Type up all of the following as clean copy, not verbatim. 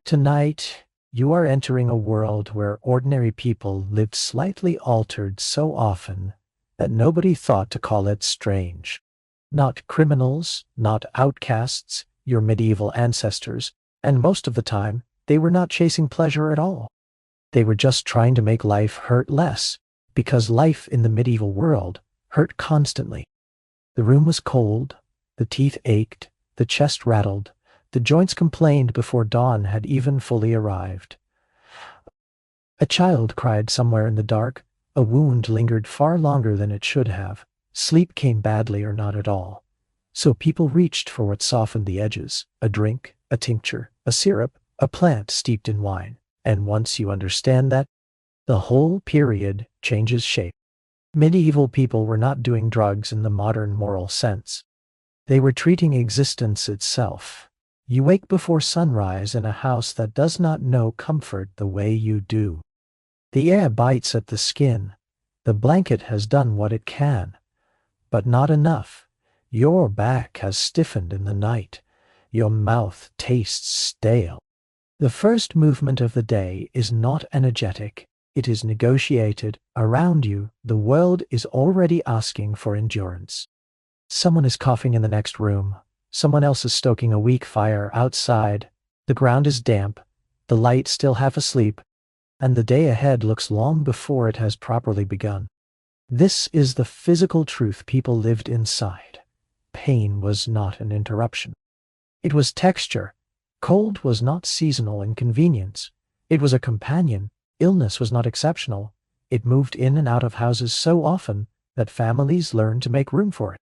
Tonight, you are entering a world where ordinary people lived slightly altered so often that nobody thought to call it strange. Not criminals, not outcasts, your medieval ancestors, and most of the time, they were not chasing pleasure at all. They were just trying to make life hurt less, because life in the medieval world hurt constantly. The room was cold, the teeth ached, the chest rattled, the joints complained before dawn had even fully arrived. A child cried somewhere in the dark, a wound lingered far longer than it should have, sleep came badly or not at all. So people reached for what softened the edges, a drink, a tincture, a syrup, a plant steeped in wine. And once you understand that, the whole period changes shape. Medieval people were not doing drugs in the modern moral sense. They were treating existence itself. You wake before sunrise in a house that does not know comfort the way you do. The air bites at the skin. The blanket has done what it can. But not enough. Your back has stiffened in the night. Your mouth tastes stale. The first movement of the day is not energetic. It is negotiated. Around you, the world is already asking for endurance. Someone is coughing in the next room. Someone else is stoking a weak fire outside. The ground is damp, the light still half asleep, and the day ahead looks long before it has properly begun. This is the physical truth people lived inside. Pain was not an interruption. It was texture. Cold was not seasonal inconvenience. It was a companion. Illness was not exceptional. It moved in and out of houses so often that families learned to make room for it.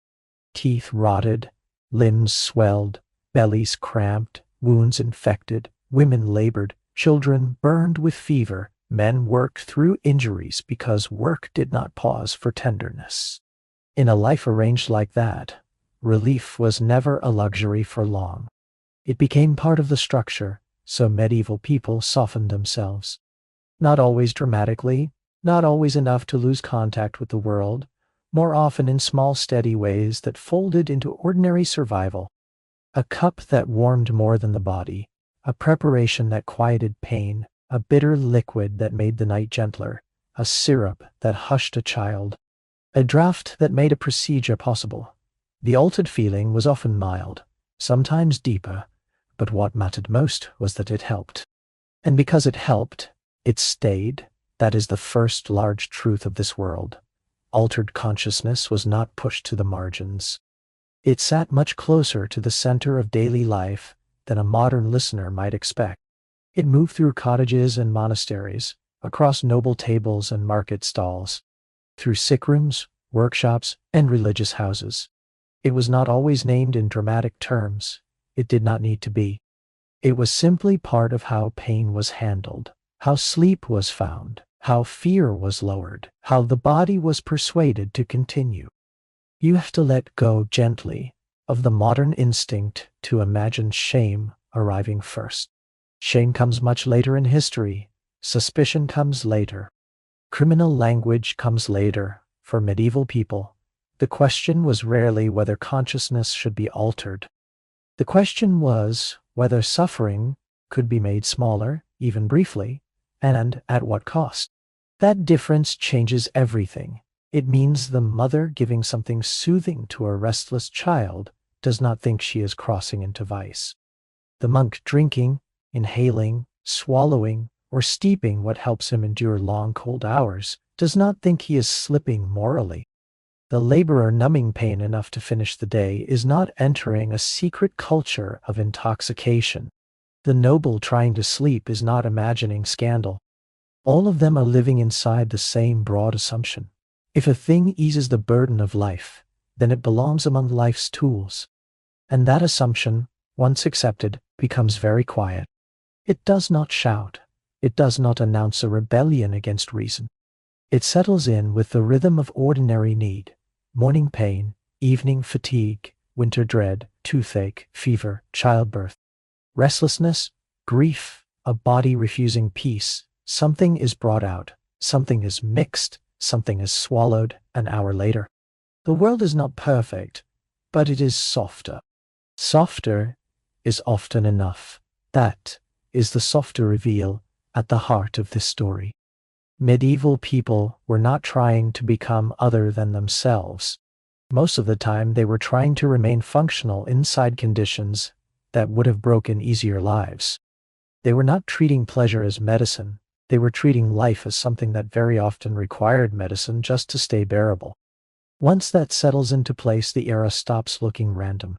Teeth rotted, limbs swelled, bellies cramped, wounds infected, women labored, children burned with fever, men worked through injuries because work did not pause for tenderness. In a life arranged like that, relief was never a luxury for long. It became part of the structure, so medieval people softened themselves. Not always dramatically, not always enough to lose contact with the world, more often in small steady ways that folded into ordinary survival. A cup that warmed more than the body, a preparation that quieted pain, a bitter liquid that made the night gentler, a syrup that hushed a child, a draught that made a procedure possible. The altered feeling was often mild, sometimes deeper, but what mattered most was that it helped. And because it helped, it stayed. That is the first large truth of this world. Altered consciousness was not pushed to the margins. It sat much closer to the center of daily life than a modern listener might expect. It moved through cottages and monasteries, across noble tables and market stalls, through sick rooms, workshops, and religious houses. It was not always named in dramatic terms. It did not need to be. It was simply part of how pain was handled, how sleep was found, how fear was lowered, how the body was persuaded to continue. You have to let go gently of the modern instinct to imagine shame arriving first. Shame comes much later in history. Suspicion comes later. Criminal language comes later. For medieval people, the question was rarely whether consciousness should be altered. The question was whether suffering could be made smaller, even briefly, and at what cost. That difference changes everything. It means the mother giving something soothing to a restless child does not think she is crossing into vice. The monk drinking, inhaling, swallowing, or steeping what helps him endure long cold hours does not think he is slipping morally. The laborer numbing pain enough to finish the day is not entering a secret culture of intoxication. The noble trying to sleep is not imagining scandal. All of them are living inside the same broad assumption. If a thing eases the burden of life, then it belongs among life's tools. And that assumption, once accepted, becomes very quiet. It does not shout. It does not announce a rebellion against reason. It settles in with the rhythm of ordinary need. Morning pain, evening fatigue, winter dread, toothache, fever, childbirth, restlessness, grief, a body refusing peace. Something is brought out, something is mixed, something is swallowed an hour later. The world is not perfect, but it is softer. Softer is often enough. That is the softer reveal at the heart of this story. Medieval people were not trying to become other than themselves. Most of the time, they were trying to remain functional inside conditions that would have broken easier lives. They were not treating pleasure as medicine. They were treating life as something that very often required medicine just to stay bearable. Once that settles into place, the era stops looking random.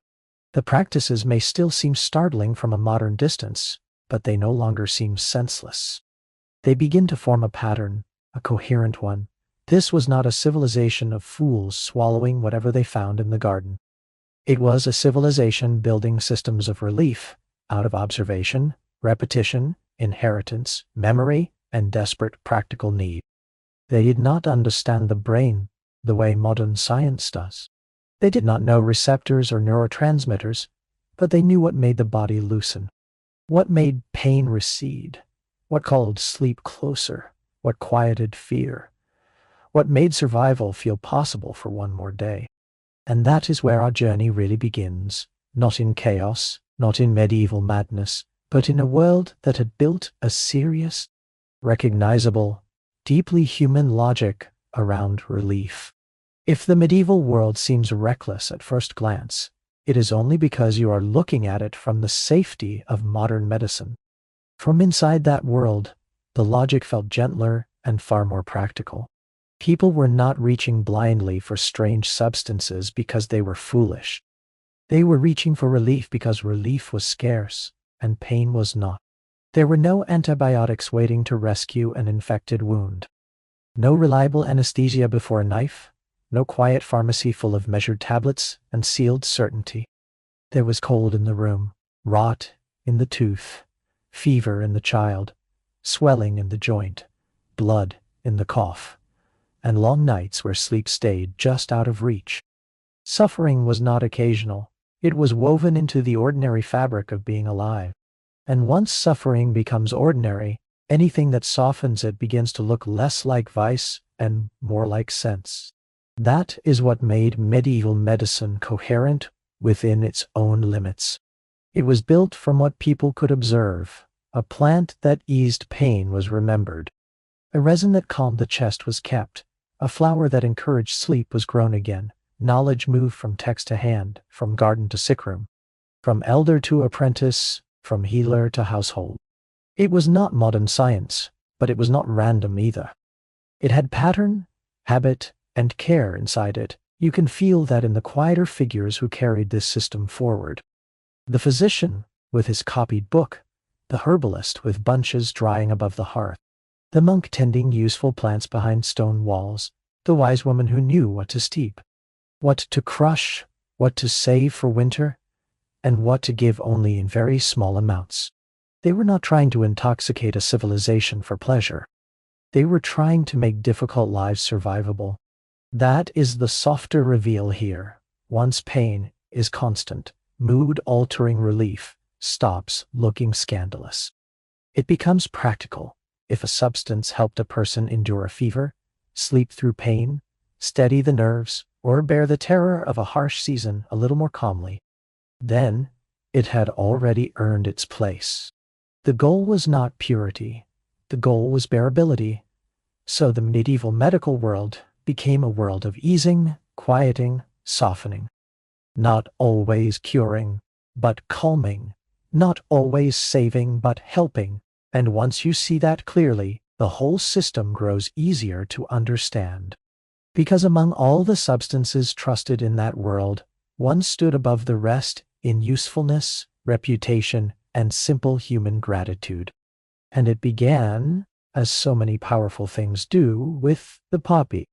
The practices may still seem startling from a modern distance, but they no longer seem senseless. They begin to form a pattern, a coherent one. This was not a civilization of fools swallowing whatever they found in the garden. It was a civilization building systems of relief out of observation, repetition, inheritance, memory, and desperate practical need. They did not understand the brain the way modern science does. They did not know receptors or neurotransmitters, but they knew what made the body loosen, what made pain recede, what called sleep closer, what quieted fear, what made survival feel possible for one more day. And that is where our journey really begins, not in chaos, not in medieval madness, but in a world that had built a serious, recognizable, deeply human logic around relief. If the medieval world seems reckless at first glance, it is only because you are looking at it from the safety of modern medicine. From inside that world, the logic felt gentler and far more practical. People were not reaching blindly for strange substances because they were foolish. They were reaching for relief because relief was scarce and pain was not. There were no antibiotics waiting to rescue an infected wound. No reliable anesthesia before a knife. No quiet pharmacy full of measured tablets and sealed certainty. There was cold in the room, rot in the tooth, fever in the child, swelling in the joint, blood in the cough, and long nights where sleep stayed just out of reach. Suffering was not occasional. It was woven into the ordinary fabric of being alive. And once suffering becomes ordinary, anything that softens it begins to look less like vice and more like sense. That is what made medieval medicine coherent within its own limits. It was built from what people could observe. A plant that eased pain was remembered. A resin that calmed the chest was kept. A flower that encouraged sleep was grown again. Knowledge moved from text to hand, from garden to sickroom, from elder to apprentice, from healer to household. It was not modern science, but it was not random either. It had pattern, habit, and care inside it. You can feel that in the quieter figures who carried this system forward. The physician with his copied book, the herbalist with bunches drying above the hearth, the monk tending useful plants behind stone walls, the wise woman who knew what to steep, what to crush, what to save for winter, and what to give only in very small amounts. They were not trying to intoxicate a civilization for pleasure. They were trying to make difficult lives survivable. That is the softer reveal here. Once pain is constant, mood-altering relief stops looking scandalous. It becomes practical. If a substance helped a person endure a fever, sleep through pain, steady the nerves, or bear the terror of a harsh season a little more calmly, then it had already earned its place. The goal was not purity. The goal was bearability. So the medieval medical world became a world of easing, quieting, softening. Not always curing, but calming. Not always saving, but helping. And once you see that clearly, the whole system grows easier to understand. Because among all the substances trusted in that world, one stood above the rest in usefulness, reputation, and simple human gratitude. And it began, as so many powerful things do, with the poppy.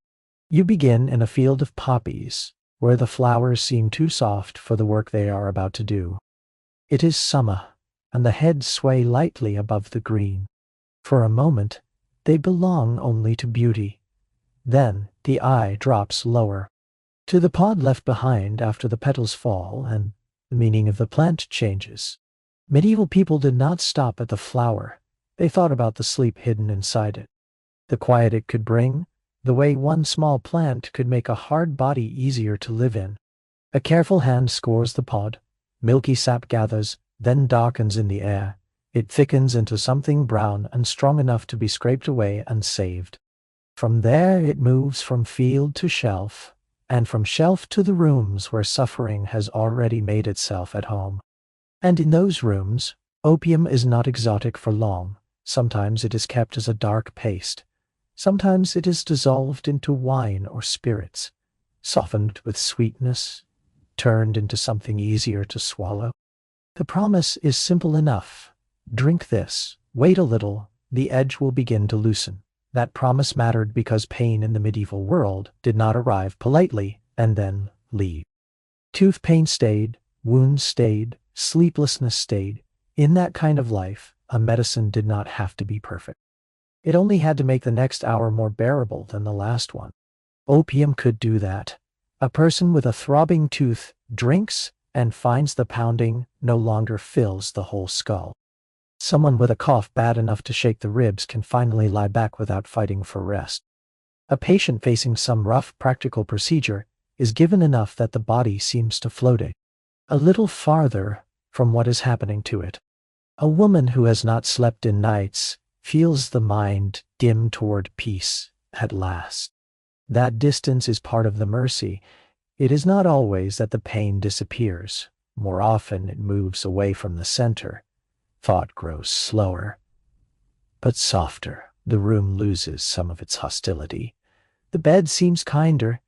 You begin in a field of poppies, where the flowers seem too soft for the work they are about to do. It is summer, and the heads sway lightly above the green. For a moment, they belong only to beauty. Then the eye drops lower, to the pod left behind after the petals fall, and the meaning of the plant changes. Medieval people did not stop at the flower. They thought about the sleep hidden inside it, the quiet it could bring, the way one small plant could make a hard body easier to live in. A careful hand scores the pod, milky sap gathers, then darkens in the air, It thickens into something brown and strong enough to be scraped away and saved. From there it moves from field to shelf, and from shelf to the rooms where suffering has already made itself at home. And in those rooms, opium is not exotic for long. Sometimes it is kept as a dark paste. Sometimes it is dissolved into wine or spirits, softened with sweetness, turned into something easier to swallow. The promise is simple enough. Drink this, wait a little, the edge will begin to loosen. That promise mattered because pain in the medieval world did not arrive politely and then leave. Tooth pain stayed, wounds stayed, sleeplessness stayed. In that kind of life, a medicine did not have to be perfect. It only had to make the next hour more bearable than the last one. Opium could do that. A person with a throbbing tooth drinks and finds the pounding no longer fills the whole skull. Someone with a cough bad enough to shake the ribs can finally lie back without fighting for rest. A patient facing some rough practical procedure is given enough that the body seems to float a little farther from what is happening to it. A woman who has not slept in nights feels the mind dim toward peace at last. That distance is part of the mercy. It is not always that the pain disappears. More often it moves away from the center. Thought grows slower, but softer. The room loses some of its hostility. The bed seems kinder.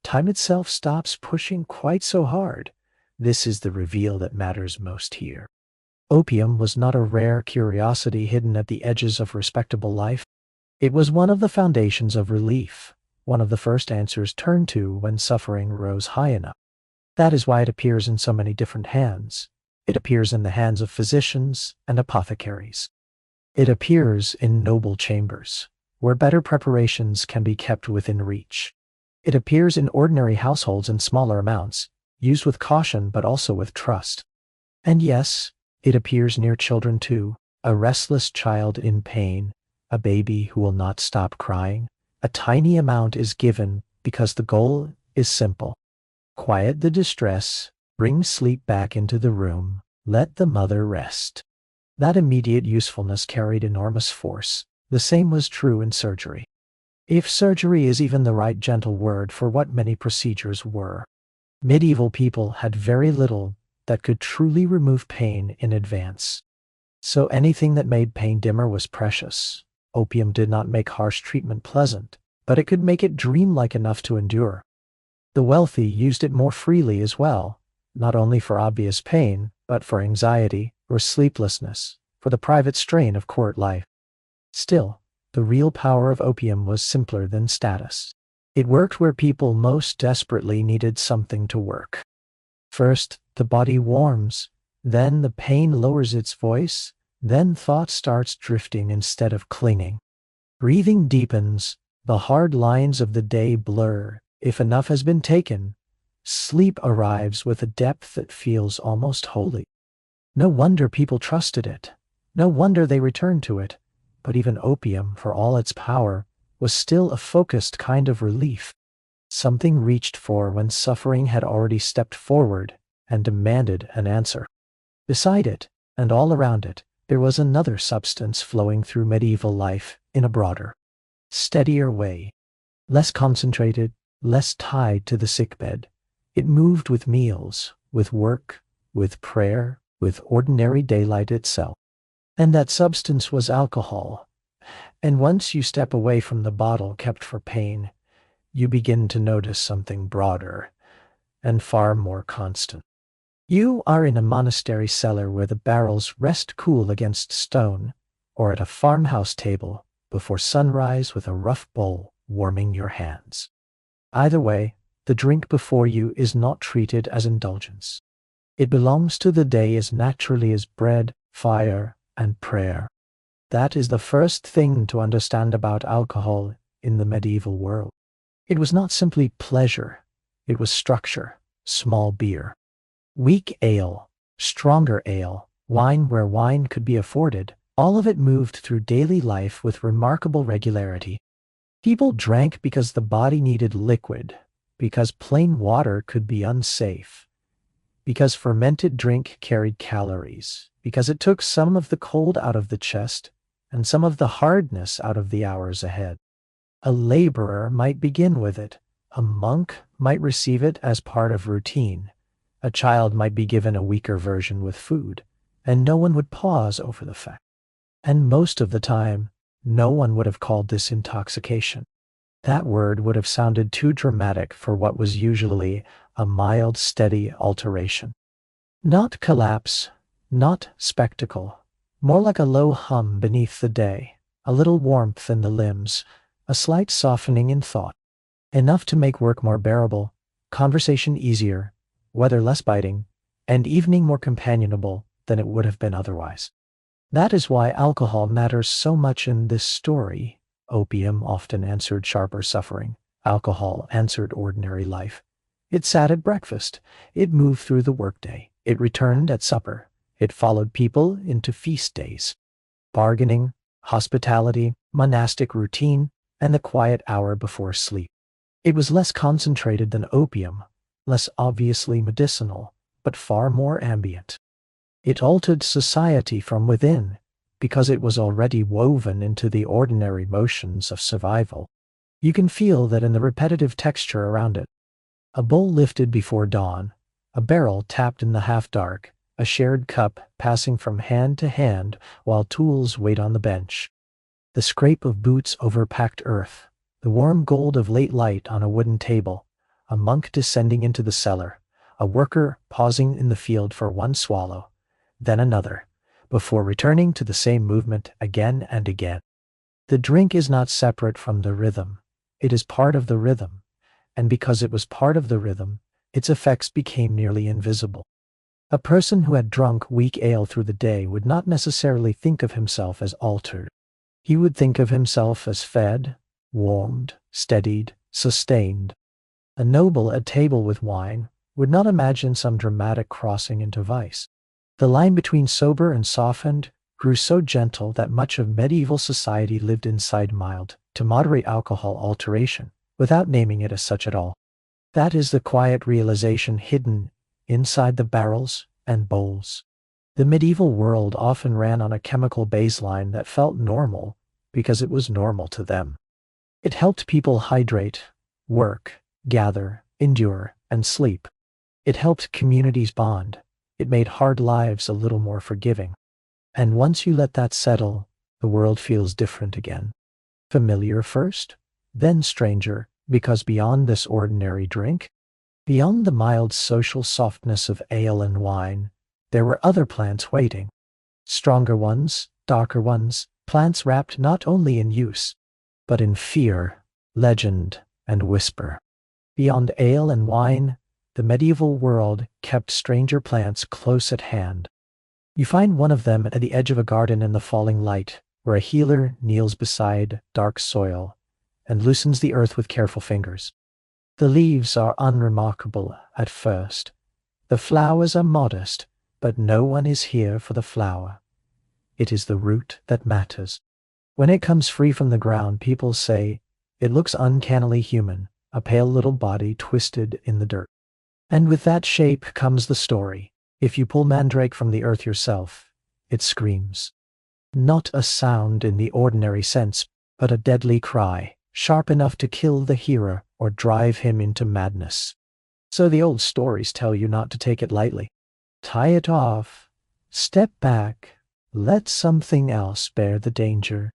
Time itself stops pushing quite so hard. This is the reveal that matters most here. Opium was not a rare curiosity hidden at the edges of respectable life. It was one of the foundations of relief, one of the first answers turned to when suffering rose high enough. That is why it appears in so many different hands. It appears in the hands of physicians and apothecaries. It appears in noble chambers, where better preparations can be kept within reach. It appears in ordinary households in smaller amounts, used with caution but also with trust. And yes, it appears near children too, a restless child in pain, a baby who will not stop crying. A tiny amount is given because the goal is simple. Quiet the distress, bring sleep back into the room, let the mother rest. That immediate usefulness carried enormous force. The same was true in surgery. If surgery is even the right gentle word for what many procedures were. Medieval people had very little that could truly remove pain in advance. So anything that made pain dimmer was precious. Opium did not make harsh treatment pleasant, but it could make it dreamlike enough to endure. The wealthy used it more freely as well, not only for obvious pain, but for anxiety or sleeplessness, for the private strain of court life. Still, the real power of opium was simpler than status. It worked where people most desperately needed something to work. First, the body warms, then the pain lowers its voice, then thought starts drifting instead of clinging. Breathing deepens, the hard lines of the day blur. If enough has been taken, sleep arrives with a depth that feels almost holy. No wonder people trusted it. No wonder they returned to it. But even opium, for all its power, was still a focused kind of relief. Something reached for when suffering had already stepped forward and demanded an answer. Beside it, and all around it, there was another substance flowing through medieval life in a broader, steadier way. Less concentrated, less tied to the sickbed. It moved with meals, with work, with prayer, with ordinary daylight itself. And that substance was alcohol. And once you step away from the bottle kept for pain, you begin to notice something broader and far more constant. You are in a monastery cellar where the barrels rest cool against stone, or at a farmhouse table before sunrise with a rough bowl warming your hands. Either way, the drink before you is not treated as indulgence. It belongs to the day as naturally as bread, fire, and prayer. That is the first thing to understand about alcohol in the medieval world. It was not simply pleasure, it was structure, small beer. Weak ale, stronger ale, wine where wine could be afforded, all of it moved through daily life with remarkable regularity. People drank because the body needed liquid, because plain water could be unsafe, because fermented drink carried calories, because it took some of the cold out of the chest and some of the hardness out of the hours ahead. A laborer might begin with it, a monk might receive it as part of routine, a child might be given a weaker version with food, and no one would pause over the fact. And most of the time, no one would have called this intoxication. That word would have sounded too dramatic for what was usually a mild, steady alteration. Not collapse, not spectacle, more like a low hum beneath the day, a little warmth in the limbs, a slight softening in thought, enough to make work more bearable, conversation easier, weather less biting, and evening more companionable than it would have been otherwise. That is why alcohol matters so much in this story. Opium often answered sharper suffering. Alcohol answered ordinary life. It sat at breakfast. It moved through the workday. It returned at supper. It followed people into feast days. Bargaining, hospitality, monastic routine, and the quiet hour before sleep. It was less concentrated than opium, less obviously medicinal, but far more ambient. It altered society from within, because it was already woven into the ordinary motions of survival. You can feel that in the repetitive texture around it. A bowl lifted before dawn, a barrel tapped in the half-dark, a shared cup passing from hand to hand while tools wait on the bench. The scrape of boots over packed earth, the warm gold of late light on a wooden table, a monk descending into the cellar, a worker pausing in the field for one swallow, then another, before returning to the same movement again and again. The drink is not separate from the rhythm. It is part of the rhythm, and because it was part of the rhythm, its effects became nearly invisible. A person who had drunk weak ale through the day would not necessarily think of himself as altered. He would think of himself as fed, warmed, steadied, sustained. A noble at table with wine would not imagine some dramatic crossing into vice. The line between sober and softened grew so gentle that much of medieval society lived inside mild to moderate alcohol alteration, without naming it as such at all. That is the quiet realization hidden inside the barrels and bowls. The medieval world often ran on a chemical baseline that felt normal because it was normal to them. It helped people hydrate, work, gather, endure, and sleep. It helped communities bond. It made hard lives a little more forgiving. And once you let that settle, the world feels different again. Familiar first, then stranger, because beyond this ordinary drink, beyond the mild social softness of ale and wine, there were other plants waiting. Stronger ones, darker ones, plants wrapped not only in use, but in fear, legend, and whisper. Beyond ale and wine, the medieval world kept stranger plants close at hand. You find one of them at the edge of a garden in the falling light, where a healer kneels beside dark soil and loosens the earth with careful fingers. The leaves are unremarkable at first. The flowers are modest, but no one is here for the flower. It is the root that matters. When it comes free from the ground, people say, it looks uncannily human, a pale little body twisted in the dirt. And with that shape comes the story. If you pull Mandrake from the earth yourself, it screams. Not a sound in the ordinary sense, but a deadly cry, sharp enough to kill the hearer or drive him into madness. So the old stories tell you not to take it lightly. Tie it off, step back, let something else bear the danger.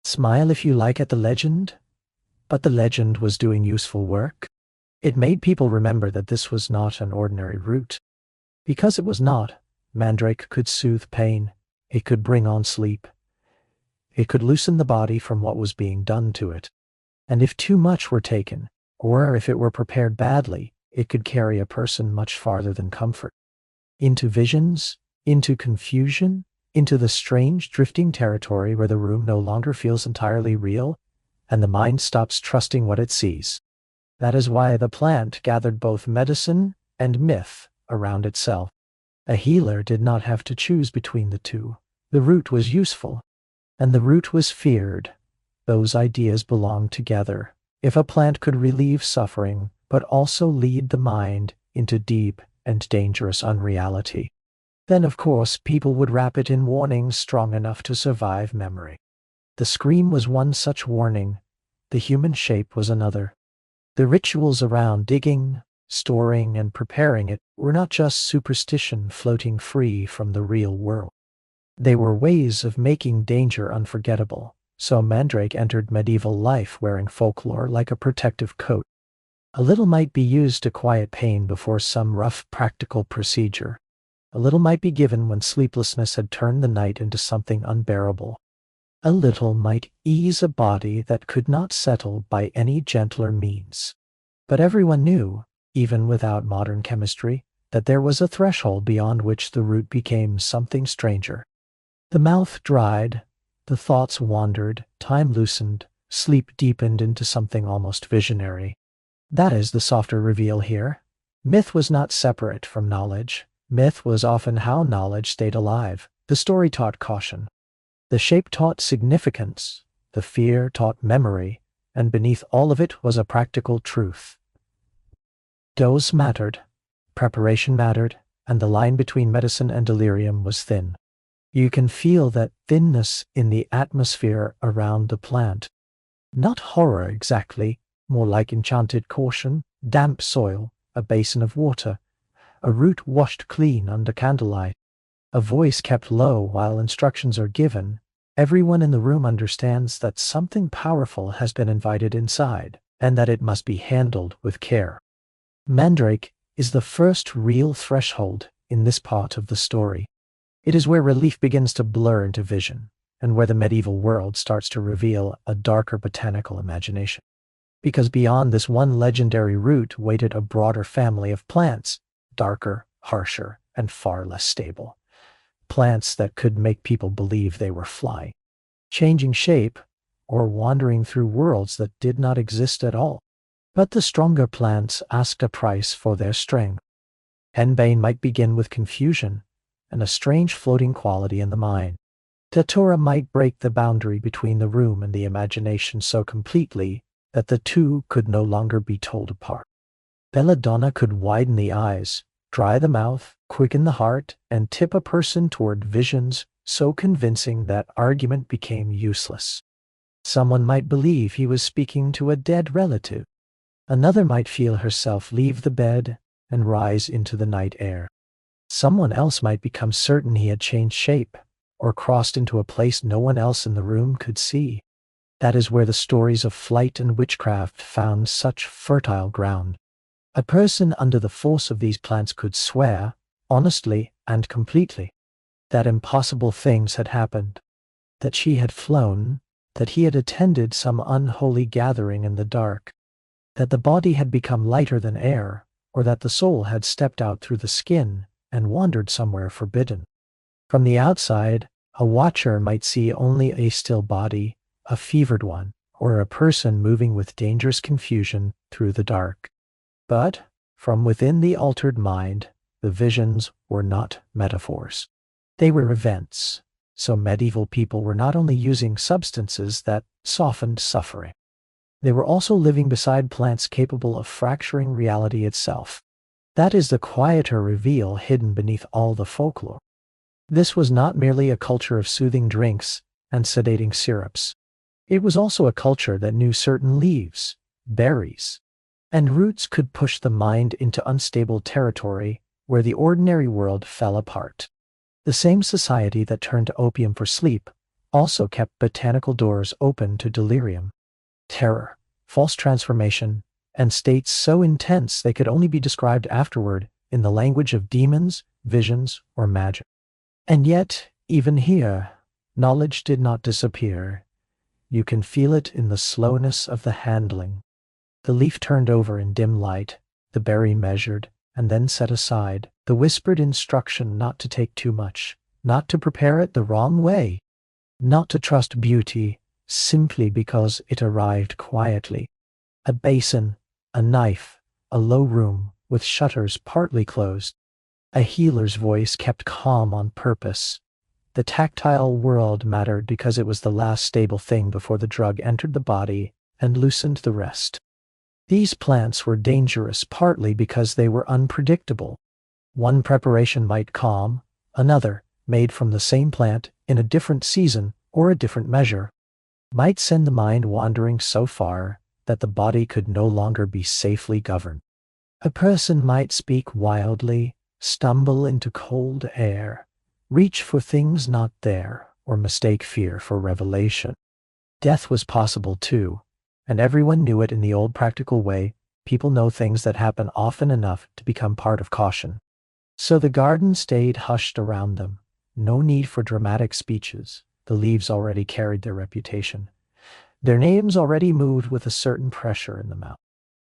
Smile if you like at the legend, but the legend was doing useful work. It made people remember that this was not an ordinary root. Because it was not, Mandrake could soothe pain. It could bring on sleep. It could loosen the body from what was being done to it. And if too much were taken, or if it were prepared badly, it could carry a person much farther than comfort. Into visions, into confusion, into the strange drifting territory where the room no longer feels entirely real, and the mind stops trusting what it sees. That is why the plant gathered both medicine and myth around itself. A healer did not have to choose between the two. The root was useful, and the root was feared. Those ideas belonged together. If a plant could relieve suffering, but also lead the mind into deep, and dangerous unreality. Then, of course, people would wrap it in warnings strong enough to survive memory. The scream was one such warning. The human shape was another. The rituals around digging, storing, and preparing it were not just superstition floating free from the real world. They were ways of making danger unforgettable. So Mandrake entered medieval life wearing folklore like a protective coat. A little might be used to quiet pain before some rough practical procedure. A little might be given when sleeplessness had turned the night into something unbearable. A little might ease a body that could not settle by any gentler means. But everyone knew, even without modern chemistry, that there was a threshold beyond which the root became something stranger. The mouth dried, the thoughts wandered, time loosened, sleep deepened into something almost visionary. That is the softer reveal here. Myth was not separate from knowledge. Myth was often how knowledge stayed alive. The story taught caution. The shape taught significance. The fear taught memory. And beneath all of it was a practical truth. Dose mattered. Preparation mattered. And the line between medicine and delirium was thin. You can feel that thinness in the atmosphere around the plant. Not horror exactly, more like enchanted caution, damp soil, a basin of water, a root washed clean under candlelight, a voice kept low while instructions are given. Everyone in the room understands that something powerful has been invited inside, and that it must be handled with care. Mandrake is the first real threshold in this part of the story. It is where relief begins to blur into vision, and where the medieval world starts to reveal a darker botanical imagination. Because beyond this one legendary root waited a broader family of plants, darker, harsher, and far less stable. Plants that could make people believe they were flying, changing shape, or wandering through worlds that did not exist at all. But the stronger plants asked a price for their strength. Henbane might begin with confusion and a strange floating quality in the mind. Datura might break the boundary between the room and the imagination so completely that the two could no longer be told apart. Belladonna could widen the eyes, dry the mouth, quicken the heart, and tip a person toward visions so convincing that argument became useless. Someone might believe he was speaking to a dead relative. Another might feel herself leave the bed and rise into the night air. Someone else might become certain he had changed shape, or crossed into a place no one else in the room could see. That is where the stories of flight and witchcraft found such fertile ground. A person under the force of these plants could swear, honestly and completely, that impossible things had happened, that she had flown, that he had attended some unholy gathering in the dark, that the body had become lighter than air, or that the soul had stepped out through the skin and wandered somewhere forbidden. From the outside, a watcher might see only a still body, a fevered one, or a person moving with dangerous confusion through the dark. But, from within the altered mind, the visions were not metaphors. They were events. So medieval people were not only using substances that softened suffering. They were also living beside plants capable of fracturing reality itself. That is the quieter reveal hidden beneath all the folklore. This was not merely a culture of soothing drinks and sedating syrups. It was also a culture that knew certain leaves, berries, and roots could push the mind into unstable territory where the ordinary world fell apart. The same society that turned to opium for sleep also kept botanical doors open to delirium, terror, false transformation, and states so intense they could only be described afterward in the language of demons, visions, or magic. And yet, even here, knowledge did not disappear. You can feel it in the slowness of the handling. The leaf turned over in dim light, the berry measured, and then set aside, the whispered instruction not to take too much, not to prepare it the wrong way, not to trust beauty simply because it arrived quietly. A basin, a knife, a low room with shutters partly closed. A healer's voice kept calm on purpose. The tactile world mattered because it was the last stable thing before the drug entered the body and loosened the rest. These plants were dangerous partly because they were unpredictable. One preparation might calm, another, made from the same plant in a different season or a different measure, might send the mind wandering so far that the body could no longer be safely governed. A person might speak wildly, stumble into cold air, reach for things not there, or mistake fear for revelation. Death was possible too, and everyone knew it in the old practical way. People know things that happen often enough to become part of caution. So the garden stayed hushed around them. No need for dramatic speeches. The leaves already carried their reputation. Their names already moved with a certain pressure in the mouth.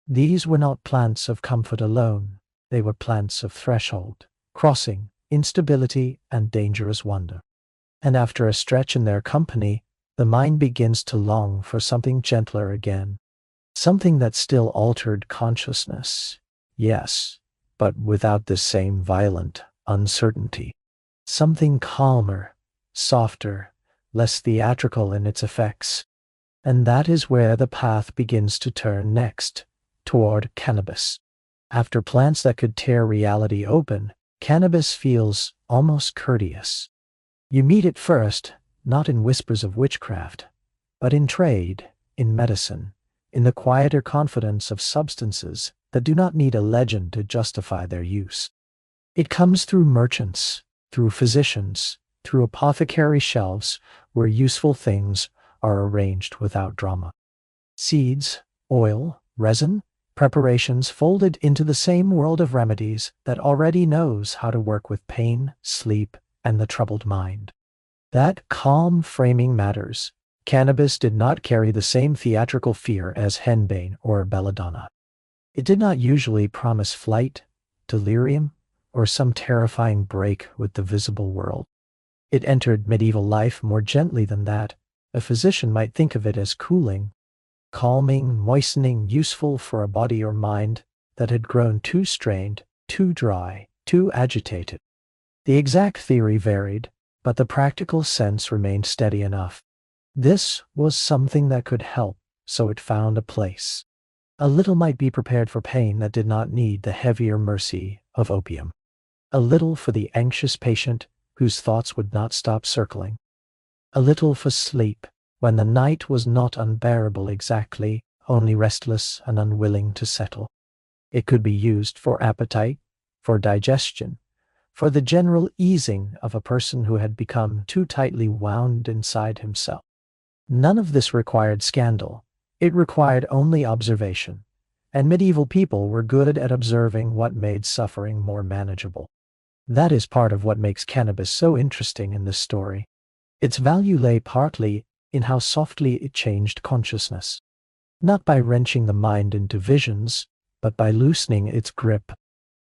These were not plants of comfort alone. They were plants of threshold, crossing, instability, and dangerous wonder. And after a stretch in their company, the mind begins to long for something gentler again. Something that still altered consciousness. Yes, but without the same violent uncertainty. Something calmer, softer, less theatrical in its effects. And that is where the path begins to turn next, toward cannabis. After plants that could tear reality open, cannabis feels almost courteous. You meet it first, not in whispers of witchcraft, but in trade, in medicine, in the quieter confidence of substances that do not need a legend to justify their use. It comes through merchants, through physicians, through apothecary shelves where useful things are arranged without drama. Seeds, oil, resin, preparations folded into the same world of remedies that already knows how to work with pain, sleep, and the troubled mind. That calm framing matters. Cannabis did not carry the same theatrical fear as Henbane or belladonna. It did not usually promise flight, delirium, or some terrifying break with the visible world. It entered medieval life more gently than that. A physician might think of it as cooling, calming, moistening, useful for a body or mind that had grown too strained, too dry, too agitated. The exact theory varied, but the practical sense remained steady enough. This was something that could help, so it found a place. A little might be prepared for pain that did not need the heavier mercy of opium. A little for the anxious patient whose thoughts would not stop circling. A little for sleep, when the night was not unbearable exactly, only restless and unwilling to settle. It could be used for appetite, for digestion, for the general easing of a person who had become too tightly wound inside himself. None of this required scandal. It required only observation, and medieval people were good at observing what made suffering more manageable. That is part of what makes cannabis so interesting in this story. Its value lay partly in how softly it changed consciousness, not by wrenching the mind into visions, but by loosening its grip.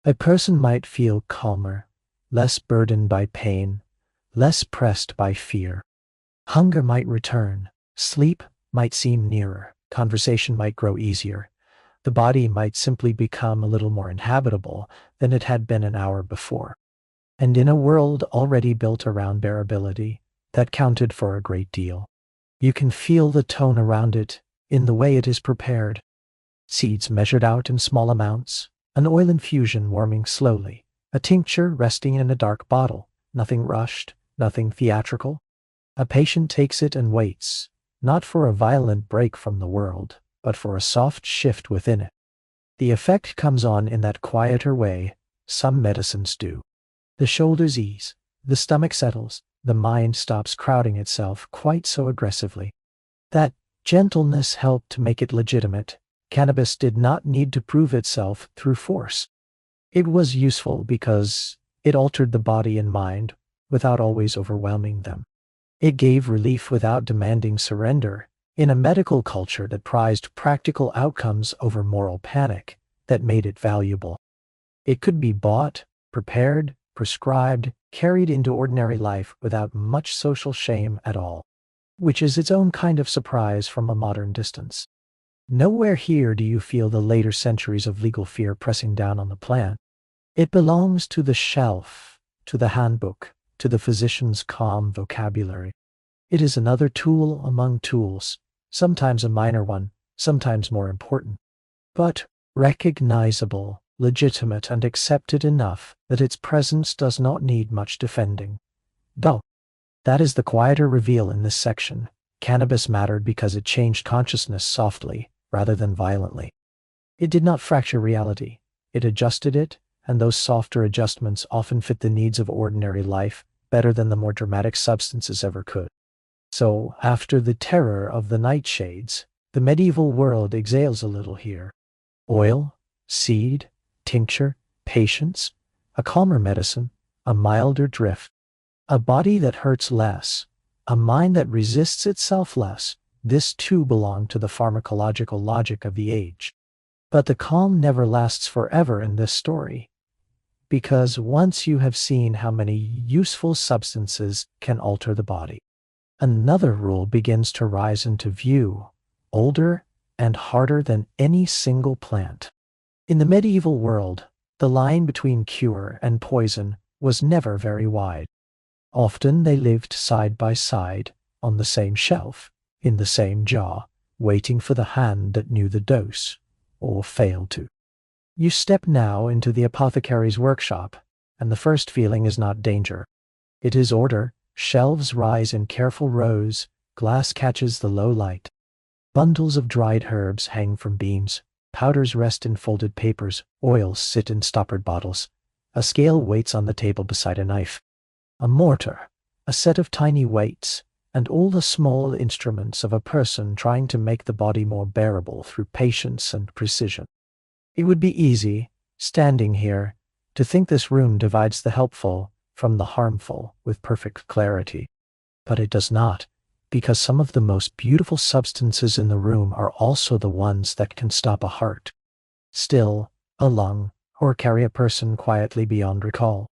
A person might feel calmer, less burdened by pain, less pressed by fear. Hunger might return, sleep might seem nearer, conversation might grow easier. The body might simply become a little more inhabitable than it had been an hour before. And in a world already built around bearability, that counted for a great deal. You can feel the tone around it in the way it is prepared. Seeds measured out in small amounts, an oil infusion warming slowly, a tincture resting in a dark bottle, nothing rushed, nothing theatrical. A patient takes it and waits, not for a violent break from the world, but for a soft shift within it. The effect comes on in that quieter way some medicines do. The shoulders ease, the stomach settles, the mind stops crowding itself quite so aggressively. That gentleness helped to make it legitimate. Cannabis did not need to prove itself through force. It was useful because it altered the body and mind without always overwhelming them. It gave relief without demanding surrender. In a medical culture that prized practical outcomes over moral panic, that made it valuable. It could be bought, prepared, prescribed, carried into ordinary life without much social shame at all, which is its own kind of surprise from a modern distance. Nowhere here do you feel the later centuries of legal fear pressing down on the plant. It belongs to the shelf, to the handbook, to the physician's calm vocabulary. It is another tool among tools, sometimes a minor one, sometimes more important, but recognizable legitimate and accepted enough that its presence does not need much defending. Though, that is the quieter reveal in this section. Cannabis mattered because it changed consciousness softly, rather than violently. It did not fracture reality. It adjusted it, and those softer adjustments often fit the needs of ordinary life better than the more dramatic substances ever could. So, after the terror of the nightshades, the medieval world exhales a little here. Oil, seed, tincture, patience, a calmer medicine, a milder drift, a body that hurts less, a mind that resists itself less. This too belonged to the pharmacological logic of the age. But the calm never lasts forever in this story, because once you have seen how many useful substances can alter the body, another rule begins to rise into view, older and harder than any single plant. In the medieval world, the line between cure and poison was never very wide. Often they lived side by side, on the same shelf, in the same jar, waiting for the hand that knew the dose, or failed to. You step now into the apothecary's workshop, and the first feeling is not danger. It is order. Shelves rise in careful rows, glass catches the low light. Bundles of dried herbs hang from beams, powders rest in folded papers, oils sit in stoppered bottles. A scale waits on the table beside a knife. A mortar, a set of tiny weights, and all the small instruments of a person trying to make the body more bearable through patience and precision. It would be easy, standing here, to think this room divides the helpful from the harmful with perfect clarity. But it does not, because some of the most beautiful substances in the room are also the ones that can stop a heart, still, a lung, or carry a person quietly beyond recall.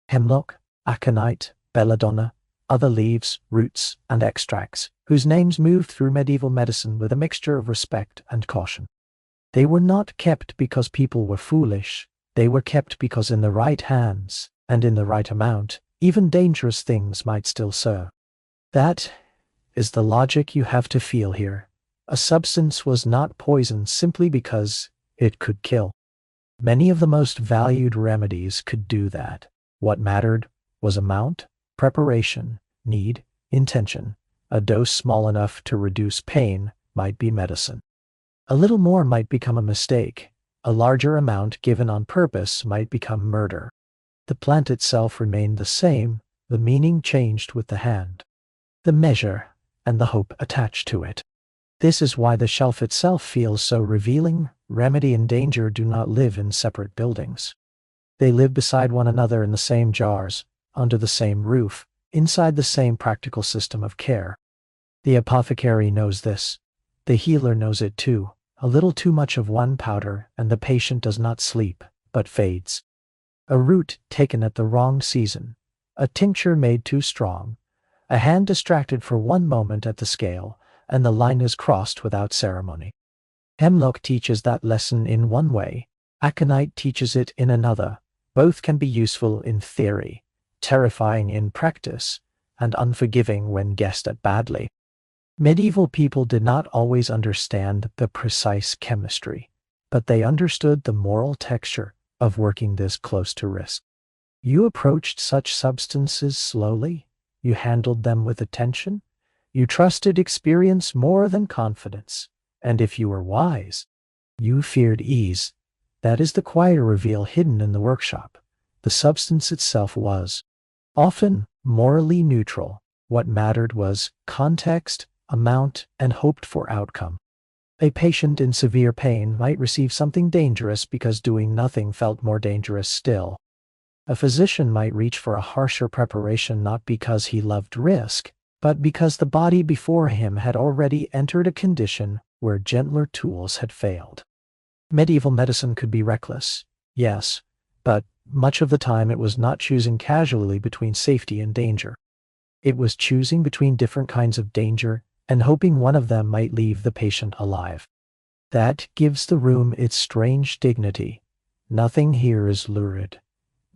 Hemlock, aconite, belladonna, other leaves, roots, and extracts, whose names moved through medieval medicine with a mixture of respect and caution. They were not kept because people were foolish. They were kept because in the right hands, and in the right amount, even dangerous things might still serve. That is the logic you have to feel here. A substance was not poison simply because it could kill. Many of the most valued remedies could do that. What mattered was amount, preparation, need, intention. A dose small enough to reduce pain might be medicine. A little more might become a mistake. A larger amount given on purpose might become murder. The plant itself remained the same, the meaning changed with the hand, the measure, and the hope attached to it. This is why the shelf itself feels so revealing. Remedy and danger do not live in separate buildings. They live beside one another in the same jars, under the same roof, inside the same practical system of care. The apothecary knows this. The healer knows it too. A little too much of one powder, and the patient does not sleep, but fades. A root taken at the wrong season, a tincture made too strong, a hand distracted for one moment at the scale, and the line is crossed without ceremony. Hemlock teaches that lesson in one way, aconite teaches it in another. Both can be useful in theory, terrifying in practice, and unforgiving when guessed at badly. Medieval people did not always understand the precise chemistry, but they understood the moral texture of working this close to risk. You approached such substances slowly, you handled them with attention, you trusted experience more than confidence, and if you were wise, you feared ease. That is the quieter reveal hidden in the workshop. The substance itself was often morally neutral. What mattered was context, amount, and hoped for outcome. A patient in severe pain might receive something dangerous because doing nothing felt more dangerous still. A physician might reach for a harsher preparation not because he loved risk, but because the body before him had already entered a condition where gentler tools had failed. Medieval medicine could be reckless, yes, but much of the time it was not choosing casually between safety and danger. It was choosing between different kinds of danger and hoping one of them might leave the patient alive. That gives the room its strange dignity. Nothing here is lurid.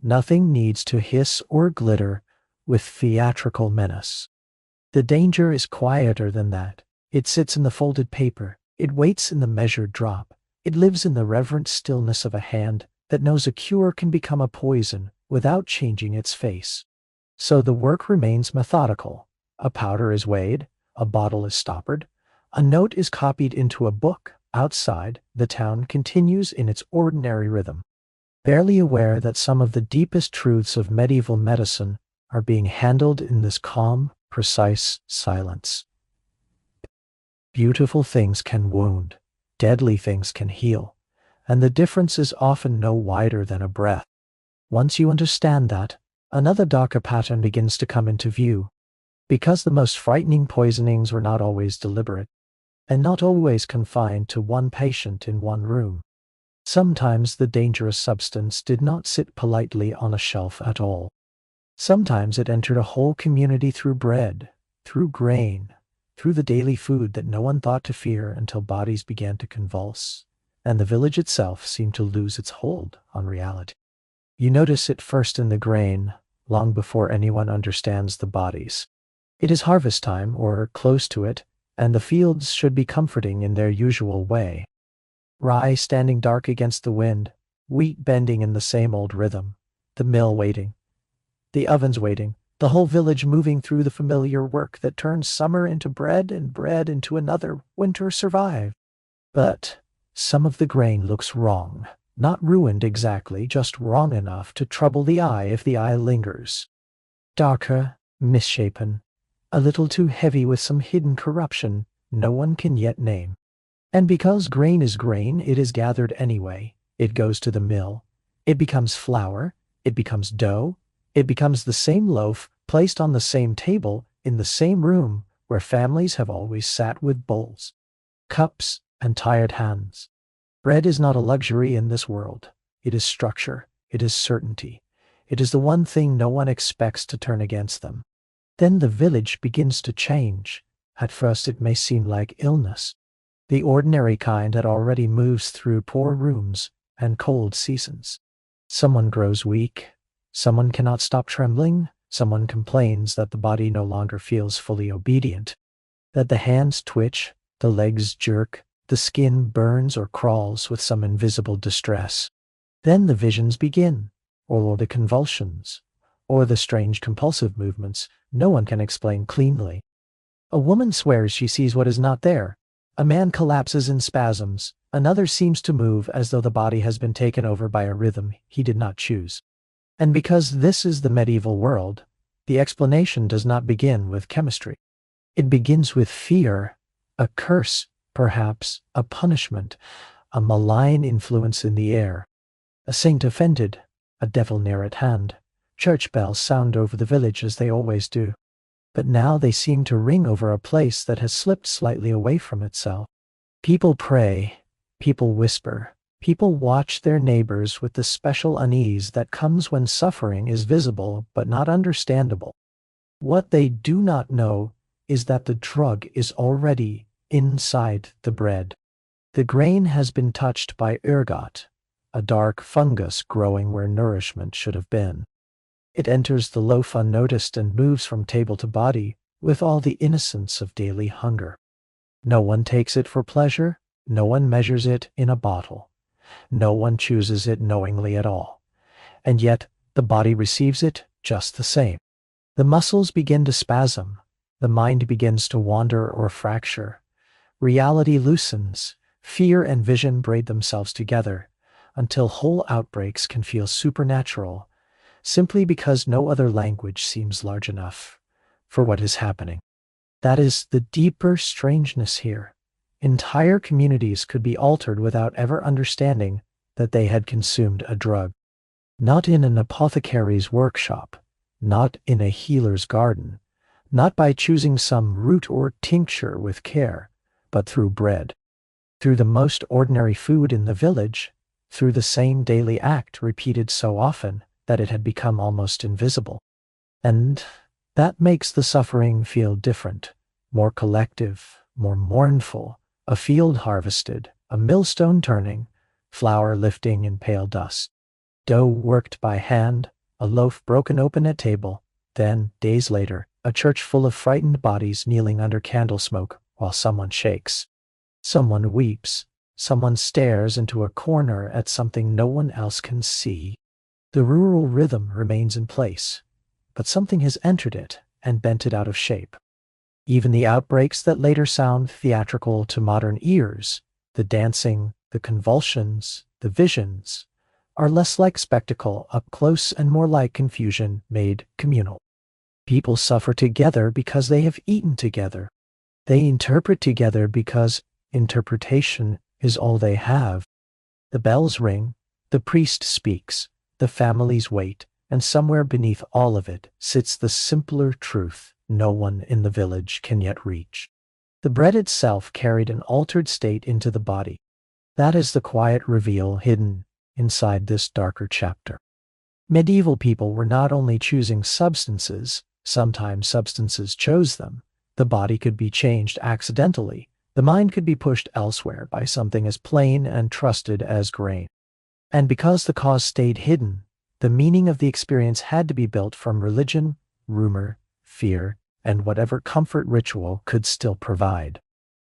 Nothing needs to hiss or glitter with theatrical menace. The danger is quieter than that. It sits in the folded paper. It waits in the measured drop. It lives in the reverent stillness of a hand that knows a cure can become a poison without changing its face. So the work remains methodical. A powder is weighed, a bottle is stoppered, a note is copied into a book. Outside, the town continues in its ordinary rhythm, barely aware that some of the deepest truths of medieval medicine are being handled in this calm, precise silence. Beautiful things can wound, deadly things can heal, and the difference is often no wider than a breath. Once you understand that, another darker pattern begins to come into view. Because the most frightening poisonings were not always deliberate, and not always confined to one patient in one room. Sometimes the dangerous substance did not sit politely on a shelf at all. Sometimes it entered a whole community through bread, through grain, through the daily food that no one thought to fear until bodies began to convulse, and the village itself seemed to lose its hold on reality. You notice it first in the grain, long before anyone understands the bodies. It is harvest time, or close to it, and the fields should be comforting in their usual way. Rye standing dark against the wind, wheat bending in the same old rhythm, the mill waiting, the ovens waiting, the whole village moving through the familiar work that turns summer into bread and bread into another winter survive. But some of the grain looks wrong, not ruined exactly, just wrong enough to trouble the eye if the eye lingers. Darker, misshapen, a little too heavy with some hidden corruption no one can yet name. And because grain is grain, it is gathered anyway. It goes to the mill. It becomes flour. It becomes dough. It becomes the same loaf placed on the same table in the same room where families have always sat with bowls, cups, and tired hands. Bread is not a luxury in this world. It is structure. It is certainty. It is the one thing no one expects to turn against them. Then the village begins to change. At first it may seem like illness, the ordinary kind that already moves through poor rooms and cold seasons. Someone grows weak. Someone cannot stop trembling. Someone complains that the body no longer feels fully obedient, that the hands twitch, the legs jerk, the skin burns or crawls with some invisible distress. Then the visions begin, or the convulsions, or the strange compulsive movements no one can explain cleanly. A woman swears she sees what is not there. A man collapses in spasms. Another seems to move as though the body has been taken over by a rhythm he did not choose. And because this is the medieval world, the explanation does not begin with chemistry. It begins with fear, a curse, perhaps, a punishment, a malign influence in the air. A saint offended, a devil near at hand. Church bells sound over the village as they always do. But now they seem to ring over a place that has slipped slightly away from itself. People pray, people whisper, people watch their neighbors with the special unease that comes when suffering is visible but not understandable. What they do not know is that the drug is already inside the bread. The grain has been touched by ergot, a dark fungus growing where nourishment should have been. It enters the loaf unnoticed and moves from table to body with all the innocence of daily hunger. No one takes it for pleasure. No one measures it in a bottle. No one chooses it knowingly at all. And yet the body receives it just the same. The muscles begin to spasm. The mind begins to wander or fracture. Reality loosens. Fear and vision braid themselves together until whole outbreaks can feel supernatural, simply because no other language seems large enough for what is happening. That is the deeper strangeness here. Entire communities could be altered without ever understanding that they had consumed a drug. Not in an apothecary's workshop, not in a healer's garden, not by choosing some root or tincture with care, but through bread, through the most ordinary food in the village, through the same daily act repeated so often that it had become almost invisible. And that makes the suffering feel different, more collective, more mournful, a field harvested, a millstone turning, flour lifting in pale dust, dough worked by hand, a loaf broken open at table, then, days later, a church full of frightened bodies kneeling under candle smoke while someone shakes. Someone weeps, Someone stares into a corner at something no one else can see. The rural rhythm remains in place, but something has entered it and bent it out of shape. Even the outbreaks that later sound theatrical to modern ears, the dancing, the convulsions, the visions, are less like spectacle up close and more like confusion made communal. People suffer together because they have eaten together. They interpret together because interpretation is all they have. The bells ring, the priest speaks, the families wait, and somewhere beneath all of it sits the simpler truth no one in the village can yet reach. The bread itself carried an altered state into the body. That is the quiet reveal hidden inside this darker chapter. Medieval people were not only choosing substances, sometimes substances chose them. The body could be changed accidentally. The mind could be pushed elsewhere by something as plain and trusted as grain. And because the cause stayed hidden, the meaning of the experience had to be built from religion, rumor, fear, and whatever comfort ritual could still provide.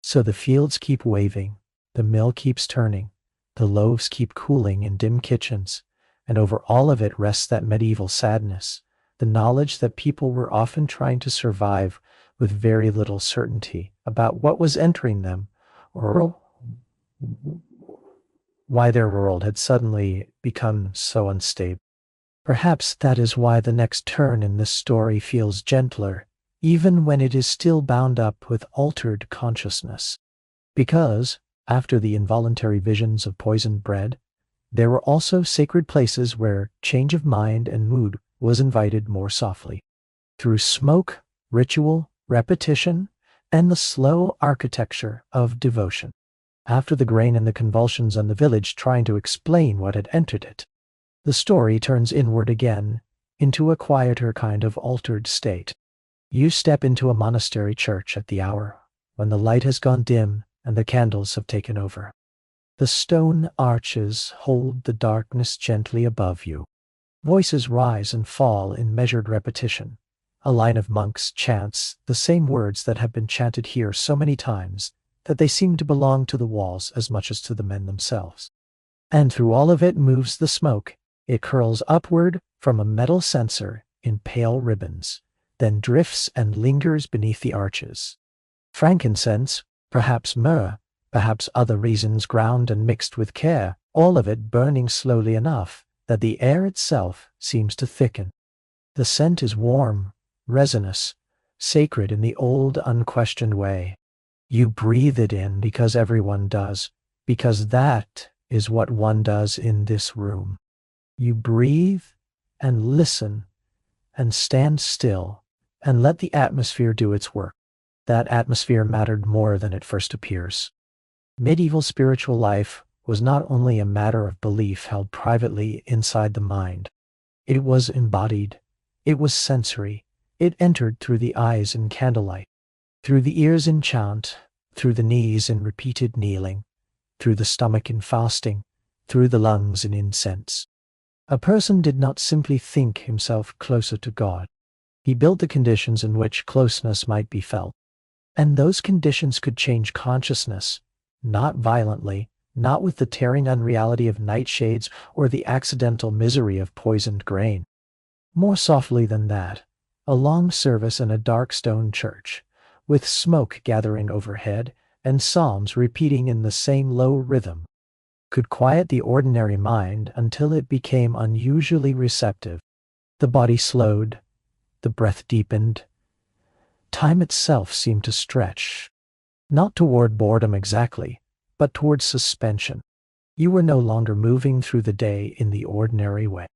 So the fields keep waving, the mill keeps turning, the loaves keep cooling in dim kitchens, and over all of it rests that medieval sadness, the knowledge that people were often trying to survive with very little certainty about what was entering them or why their world had suddenly become so unstable. Perhaps that is why the next turn in this story feels gentler, even when it is still bound up with altered consciousness. Because, after the involuntary visions of poisoned bread, there were also sacred places where change of mind and mood was invited more softly. Through smoke, ritual, repetition, and the slow architecture of devotion. After the grain and the convulsions and the village trying to explain what had entered it, the story turns inward again, into a quieter kind of altered state. You step into a monastery church at the hour when the light has gone dim and the candles have taken over. The stone arches hold the darkness gently above you. Voices rise and fall in measured repetition. A line of monks chants the same words that have been chanted here so many times that they seem to belong to the walls as much as to the men themselves. And through all of it moves the smoke. It curls upward from a metal censer in pale ribbons, then drifts and lingers beneath the arches. Frankincense, perhaps myrrh, perhaps other reasons ground and mixed with care, all of it burning slowly enough that the air itself seems to thicken. The scent is warm, resinous, sacred in the old unquestioned way. You breathe it in because everyone does, because that is what one does in this room. You breathe and listen and stand still and let the atmosphere do its work. That atmosphere mattered more than it first appears. Medieval spiritual life was not only a matter of belief held privately inside the mind. It was embodied. It was sensory. It entered through the eyes in candlelight, through the ears in chant, through the knees in repeated kneeling, through the stomach in fasting, through the lungs in incense. A person did not simply think himself closer to God. He built the conditions in which closeness might be felt. And those conditions could change consciousness, not violently, not with the tearing unreality of nightshades or the accidental misery of poisoned grain. More softly than that, a long service in a dark stone church, with smoke gathering overhead and psalms repeating in the same low rhythm, could quiet the ordinary mind until it became unusually receptive. The body slowed, the breath deepened. Time itself seemed to stretch, not toward boredom exactly, but toward suspension. You were no longer moving through the day in the ordinary way.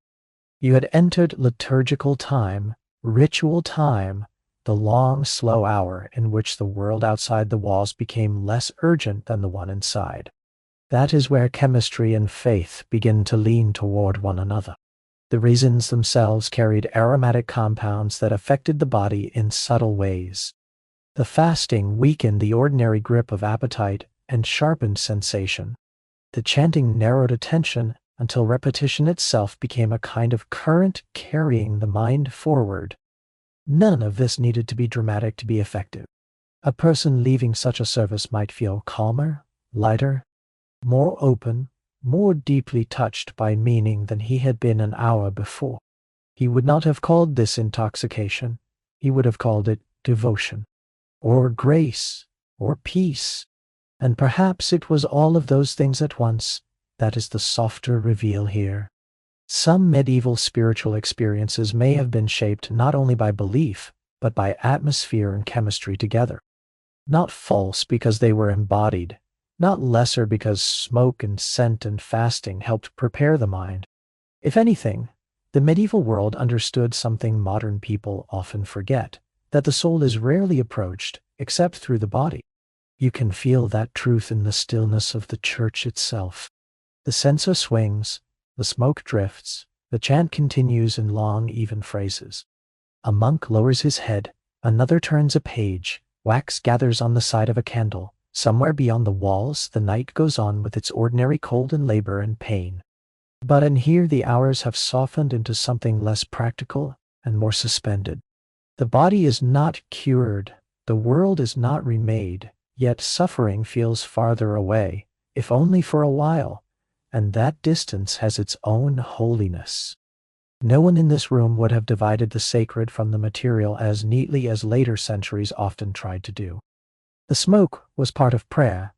You had entered liturgical time, ritual time, the long, slow hour in which the world outside the walls became less urgent than the one inside. That is where chemistry and faith begin to lean toward one another. The reasons themselves carried aromatic compounds that affected the body in subtle ways. The fasting weakened the ordinary grip of appetite and sharpened sensation. The chanting narrowed attention until repetition itself became a kind of current carrying the mind forward. None of this needed to be dramatic to be effective. A person leaving such a service might feel calmer, lighter, more open, more deeply touched by meaning than he had been an hour before. He would not have called this intoxication. He would have called it devotion, or grace, or peace. And perhaps it was all of those things at once. That is the softer reveal here. Some medieval spiritual experiences may have been shaped not only by belief, but by atmosphere and chemistry together. Not false because they were embodied, not lesser because smoke and scent and fasting helped prepare the mind. If anything, the medieval world understood something modern people often forget, that the soul is rarely approached except through the body. You can feel that truth in the stillness of the church itself. The censer swings, the smoke drifts, the chant continues in long, even phrases. A monk lowers his head, another turns a page, wax gathers on the side of a candle. Somewhere beyond the walls, the night goes on with its ordinary cold and labor and pain. But in here the hours have softened into something less practical and more suspended. The body is not cured, the world is not remade, yet suffering feels farther away, if only for a while, and that distance has its own holiness. No one in this room would have divided the sacred from the material as neatly as later centuries often tried to do. The smoke was part of prayer,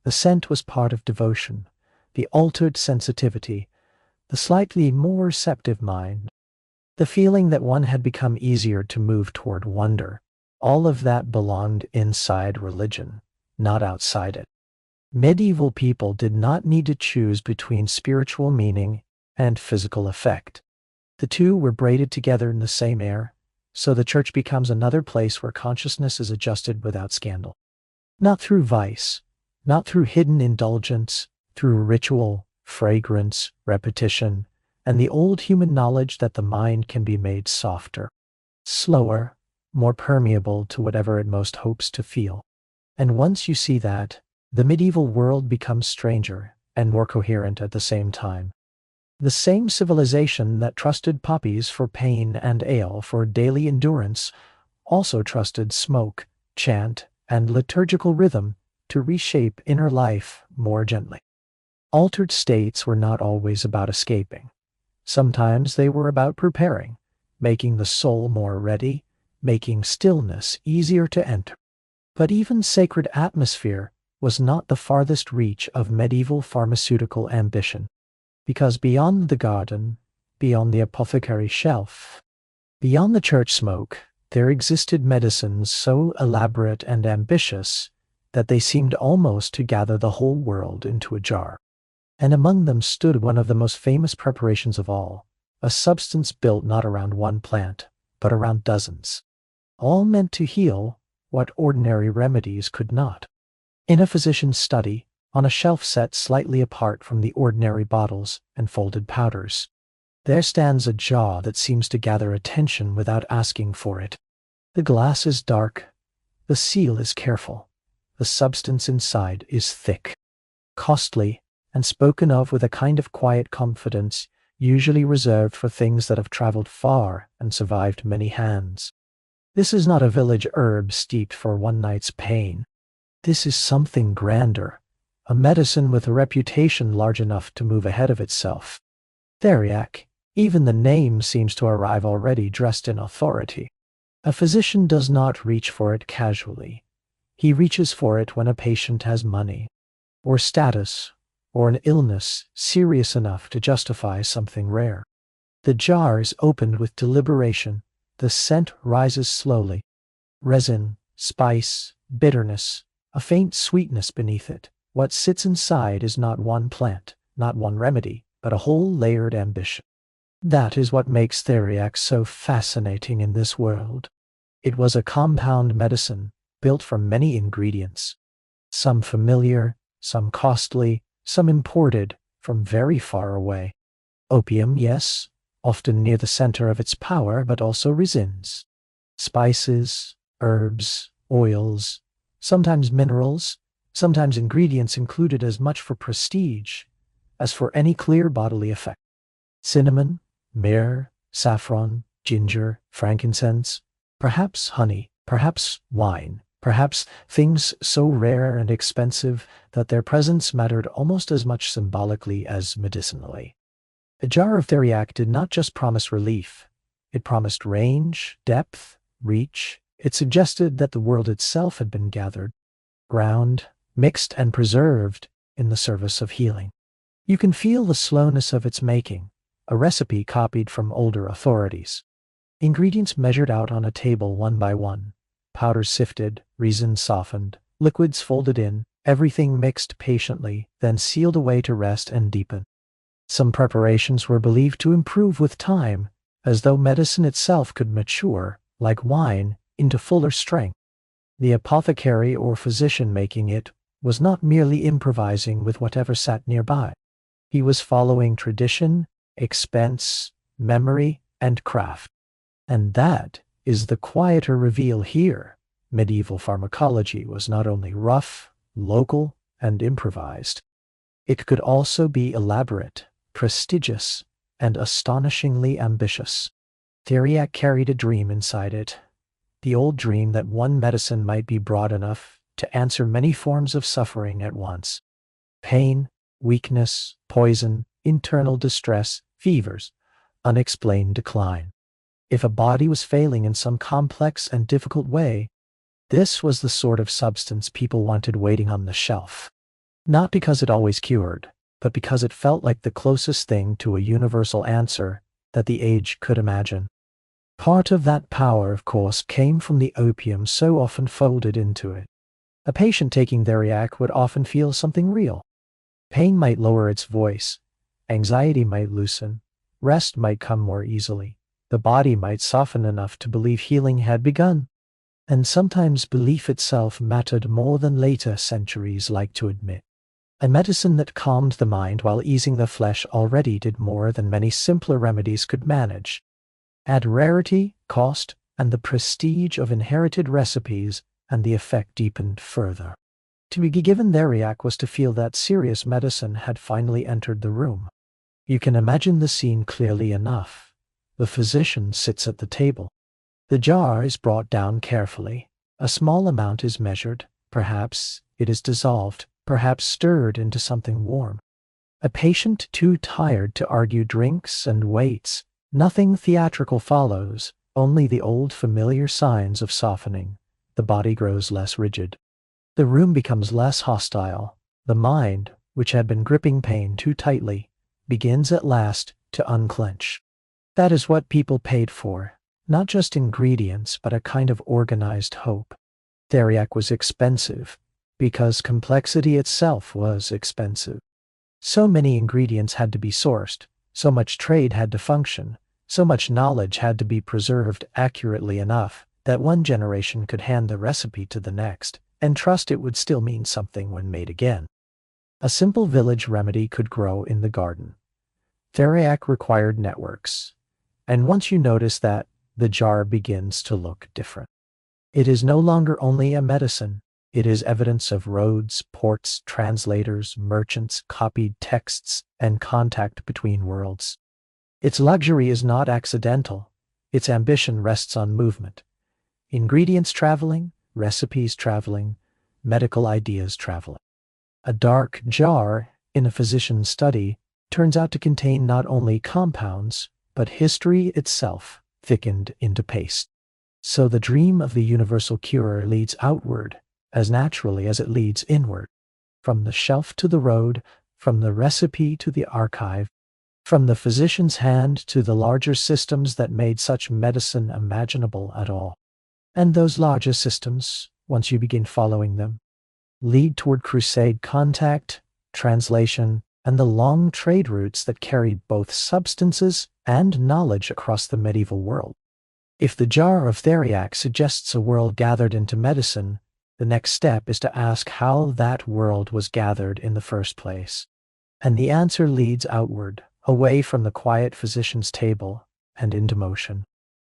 the scent was part of devotion, the altered sensitivity, the slightly more receptive mind, the feeling that one had become easier to move toward wonder. All of that belonged inside religion, not outside it. Medieval people did not need to choose between spiritual meaning and physical effect. The two were braided together in the same air, so the church becomes another place where consciousness is adjusted without scandal. Not through vice, not through hidden indulgence, through ritual, fragrance, repetition, and the old human knowledge that the mind can be made softer, slower, more permeable to whatever it most hopes to feel. And once you see that, the medieval world becomes stranger and more coherent at the same time. The same civilization that trusted poppies for pain and ale for daily endurance also trusted smoke, chant, and liturgical rhythm to reshape inner life more gently. Altered states were not always about escaping. Sometimes they were about preparing, making the soul more ready, making stillness easier to enter. But even sacred atmosphere was not the farthest reach of medieval pharmaceutical ambition. Because beyond the garden, beyond the apothecary shelf, beyond the church smoke, there existed medicines so elaborate and ambitious that they seemed almost to gather the whole world into a jar. And among them stood one of the most famous preparations of all, a substance built not around one plant, but around dozens, all meant to heal what ordinary remedies could not. In a physician's study, on a shelf set slightly apart from the ordinary bottles and folded powders, there stands a jar that seems to gather attention without asking for it. The glass is dark, the seal is careful, the substance inside is thick, costly, and spoken of with a kind of quiet confidence usually reserved for things that have traveled far and survived many hands. This is not a village herb steeped for one night's pain. This is something grander, a medicine with a reputation large enough to move ahead of itself. Theriac, even the name seems to arrive already dressed in authority. A physician does not reach for it casually. He reaches for it when a patient has money, or status, or an illness serious enough to justify something rare. The jar is opened with deliberation. The scent rises slowly. Resin, spice, bitterness, a faint sweetness beneath it. What sits inside is not one plant, not one remedy, but a whole layered ambition. That is what makes theriac so fascinating in this world. It was a compound medicine built from many ingredients, some familiar, some costly, some imported from very far away. Opium, yes, often near the center of its power, but also resins. Spices, herbs, oils, sometimes minerals, sometimes ingredients included as much for prestige as for any clear bodily effect. Cinnamon, myrrh, saffron, ginger, frankincense, perhaps honey, perhaps wine, Perhaps things so rare and expensive that their presence mattered almost as much symbolically as medicinally. A jar of theriac did not just promise relief. It promised range, depth, reach. It suggested that the world itself had been gathered, ground, mixed, and preserved in the service of healing. You can feel the slowness of its making, a recipe copied from older authorities. Ingredients measured out on a table one by one, powders sifted, resins softened, liquids folded in, everything mixed patiently, then sealed away to rest and deepen. Some preparations were believed to improve with time, as though medicine itself could mature, like wine, into fuller strength. The apothecary or physician making it was not merely improvising with whatever sat nearby. He was following tradition, expense, memory, and craft. And that is the quieter reveal here. Medieval pharmacology was not only rough, local, and improvised. It could also be elaborate, prestigious, and astonishingly ambitious. Theriac carried a dream inside it, the old dream that one medicine might be broad enough to answer many forms of suffering at once. Pain, weakness, poison, internal distress, fevers, unexplained decline. If a body was failing in some complex and difficult way, this was the sort of substance people wanted waiting on the shelf. Not because it always cured, but because it felt like the closest thing to a universal answer that the age could imagine. Part of that power, of course, came from the opium so often folded into it. A patient taking theriac would often feel something real. Pain might lower its voice, anxiety might loosen, rest might come more easily, the body might soften enough to believe healing had begun. And sometimes belief itself mattered more than later centuries like to admit. A medicine that calmed the mind while easing the flesh already did more than many simpler remedies could manage. Add rarity, cost, and the prestige of inherited recipes, and the effect deepened further. To be given theriac was to feel that serious medicine had finally entered the room. You can imagine the scene clearly enough. The physician sits at the table. The jar is brought down carefully. A small amount is measured. Perhaps it is dissolved, perhaps stirred into something warm. A patient too tired to argue drinks and waits. Nothing theatrical follows, only the old familiar signs of softening. The body grows less rigid. The room becomes less hostile. The mind, which had been gripping pain too tightly, begins at last to unclench. That is what people paid for. Not just ingredients, but a kind of organized hope. Theriac was expensive, because complexity itself was expensive. So many ingredients had to be sourced, so much trade had to function, so much knowledge had to be preserved accurately enough that one generation could hand the recipe to the next, and trust it would still mean something when made again. A simple village remedy could grow in the garden. Theriac required networks, and once you notice that, the jar begins to look different. It is no longer only a medicine. It is evidence of roads, ports, translators, merchants, copied texts, and contact between worlds. Its luxury is not accidental. Its ambition rests on movement. Ingredients traveling, recipes traveling, medical ideas traveling. A dark jar, in a physician's study, turns out to contain not only compounds, but history itself, thickened into paste. So the dream of the universal cure leads outward, as naturally as it leads inward. From the shelf to the road, from the recipe to the archive, from the physician's hand to the larger systems that made such medicine imaginable at all. And those larger systems, once you begin following them, lead toward crusade contact, translation, and the long trade routes that carried both substances and knowledge across the medieval world. If the jar of theriac suggests a world gathered into medicine, the next step is to ask how that world was gathered in the first place. And the answer leads outward, away from the quiet physician's table and into motion.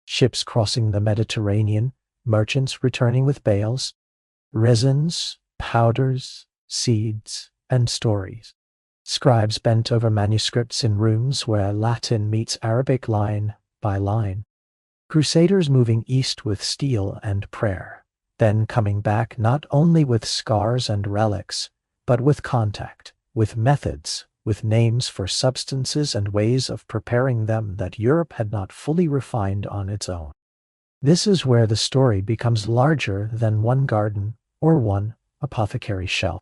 Ships crossing the Mediterranean, merchants returning with bales, resins, powders, seeds, and stories. Scribes bent over manuscripts in rooms where Latin meets Arabic line by line. Crusaders moving east with steel and prayer. then coming back not only with scars and relics, but with contact, with methods, with names for substances and ways of preparing them that Europe had not fully refined on its own. This is where the story becomes larger than one garden or one apothecary shelf,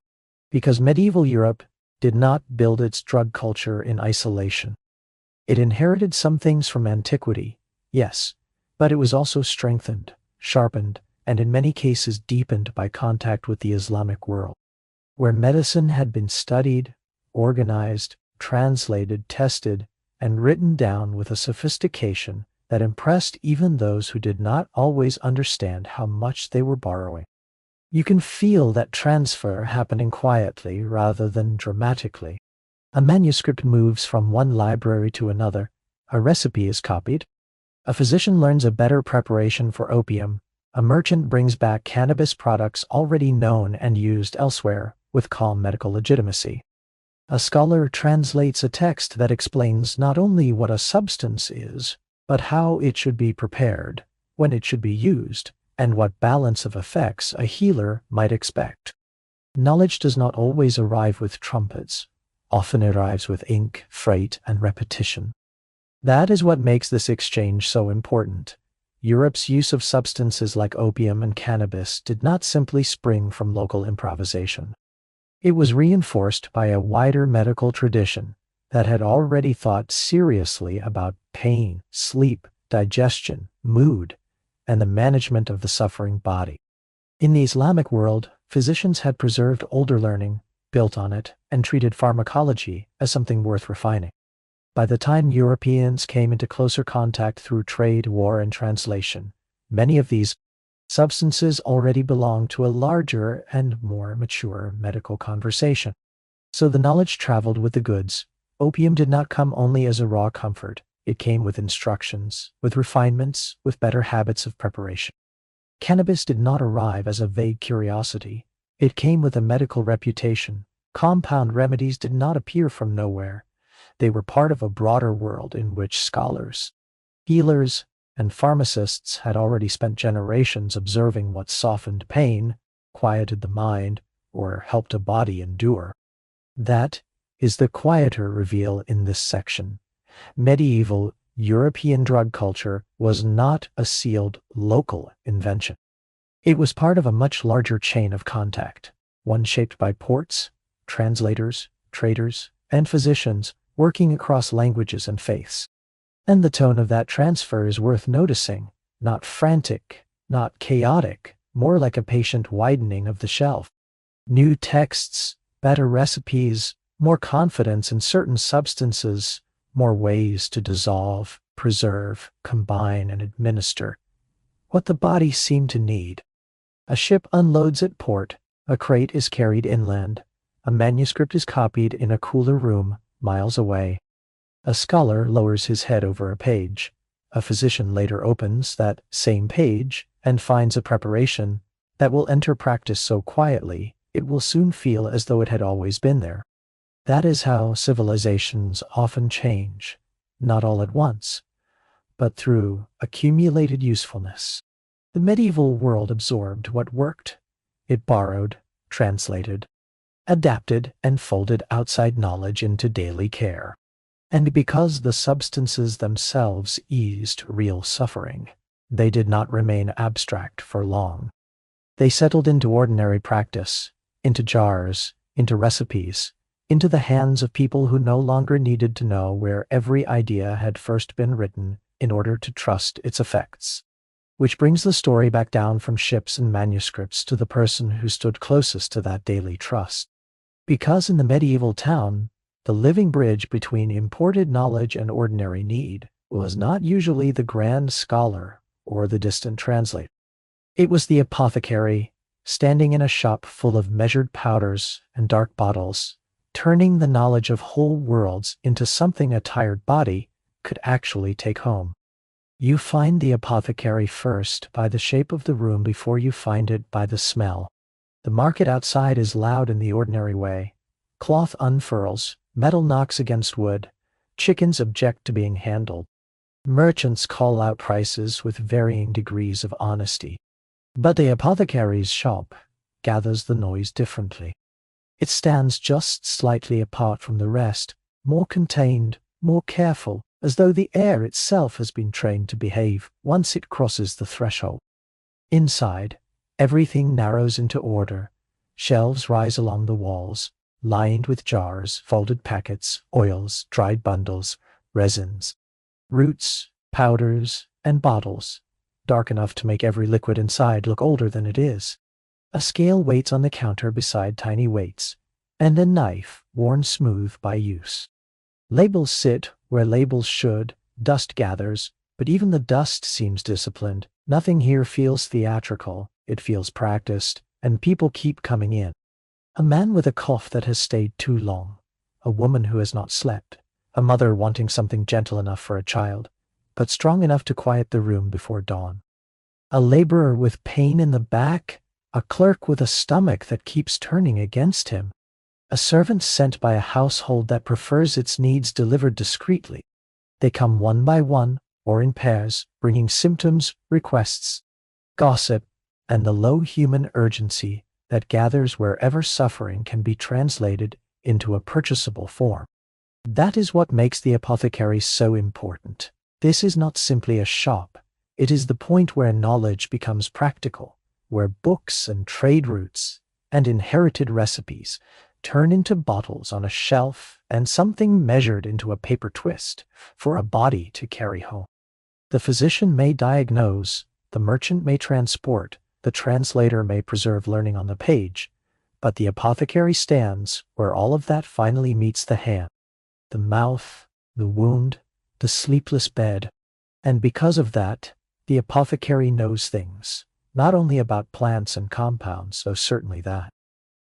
because medieval Europe did not build its drug culture in isolation. It inherited some things from antiquity, yes, but it was also strengthened, sharpened, and in many cases deepened by contact with the Islamic world, where medicine had been studied, organized, translated, tested, and written down with a sophistication that impressed even those who did not always understand how much they were borrowing. You can feel that transfer happening quietly rather than dramatically. A manuscript moves from one library to another, a recipe is copied, a physician learns a better preparation for opium, a merchant brings back cannabis products already known and used elsewhere with calm medical legitimacy. A scholar translates a text that explains not only what a substance is, but how it should be prepared, when it should be used, and what balance of effects a healer might expect. Knowledge does not always arrive with trumpets. Often it arrives with ink, freight, and repetition. That is what makes this exchange so important. Europe's use of substances like opium and cannabis did not simply spring from local improvisation. It was reinforced by a wider medical tradition that had already thought seriously about pain, sleep, digestion, mood, and the management of the suffering body. In the Islamic world, physicians had preserved older learning, built on it, and treated pharmacology as something worth refining. By the time Europeans came into closer contact through trade, war, and translation, many of these substances already belonged to a larger and more mature medical conversation. So the knowledge traveled with the goods. Opium did not come only as a raw comfort. It came with instructions, with refinements, with better habits of preparation. Cannabis did not arrive as a vague curiosity. It came with a medical reputation. Compound remedies did not appear from nowhere. They were part of a broader world in which scholars, healers, and pharmacists had already spent generations observing what softened pain, quieted the mind, or helped a body endure. That is the quieter reveal in this section. Medieval European drug culture was not a sealed local invention. It was part of a much larger chain of contact, one shaped by ports, translators, traders, and physicians working across languages and faiths. And the tone of that transfer is worth noticing, not frantic, not chaotic, more like a patient widening of the shelf. New texts, better recipes, more confidence in certain substances, more ways to dissolve, preserve, combine, and administer what the body seemed to need. A ship unloads at port, a crate is carried inland, a manuscript is copied in a cooler room miles away. A scholar lowers his head over a page. A physician later opens that same page and finds a preparation that will enter practice so quietly it will soon feel as though it had always been there. That is how civilizations often change, not all at once, but through accumulated usefulness. The medieval world absorbed what worked. It borrowed, translated, adapted, and folded outside knowledge into daily care. And because the substances themselves eased real suffering, they did not remain abstract for long. They settled into ordinary practice, into jars, into recipes, into the hands of people who no longer needed to know where every idea had first been written in order to trust its effects. Which brings the story back down from ships and manuscripts to the person who stood closest to that daily trust. Because in the medieval town, the living bridge between imported knowledge and ordinary need was not usually the grand scholar or the distant translator. It was the apothecary, standing in a shop full of measured powders and dark bottles, turning the knowledge of whole worlds into something a tired body could actually take home. You find the apothecary first by the shape of the room before you find it by the smell. The market outside is loud in the ordinary way. Cloth unfurls, metal knocks against wood, chickens object to being handled. Merchants call out prices with varying degrees of honesty. But the apothecary's shop gathers the noise differently. It stands just slightly apart from the rest, more contained, more careful, as though the air itself has been trained to behave once it crosses the threshold. Inside, everything narrows into order. Shelves rise along the walls, lined with jars, folded packets, oils, dried bundles, resins, roots, powders, and bottles, dark enough to make every liquid inside look older than it is. A scale waits on the counter beside tiny weights, and a knife worn smooth by use. Labels sit where labels should, dust gathers, but even the dust seems disciplined. Nothing here feels theatrical, it feels practiced, and people keep coming in. A man with a cough that has stayed too long, a woman who has not slept, a mother wanting something gentle enough for a child, but strong enough to quiet the room before dawn. A laborer with pain in the back, a clerk with a stomach that keeps turning against him, a servant sent by a household that prefers its needs delivered discreetly. They come one by one, or in pairs, bringing symptoms, requests, gossip, and the low human urgency that gathers wherever suffering can be translated into a purchasable form. That is what makes the apothecary so important. This is not simply a shop. It is the point where knowledge becomes practical, where books and trade routes and inherited recipes turn into bottles on a shelf and something measured into a paper twist for a body to carry home. The physician may diagnose, the merchant may transport, the translator may preserve learning on the page, but the apothecary stands where all of that finally meets the hand, the mouth, the wound, the sleepless bed. And because of that, the apothecary knows things, not only about plants and compounds, though certainly that.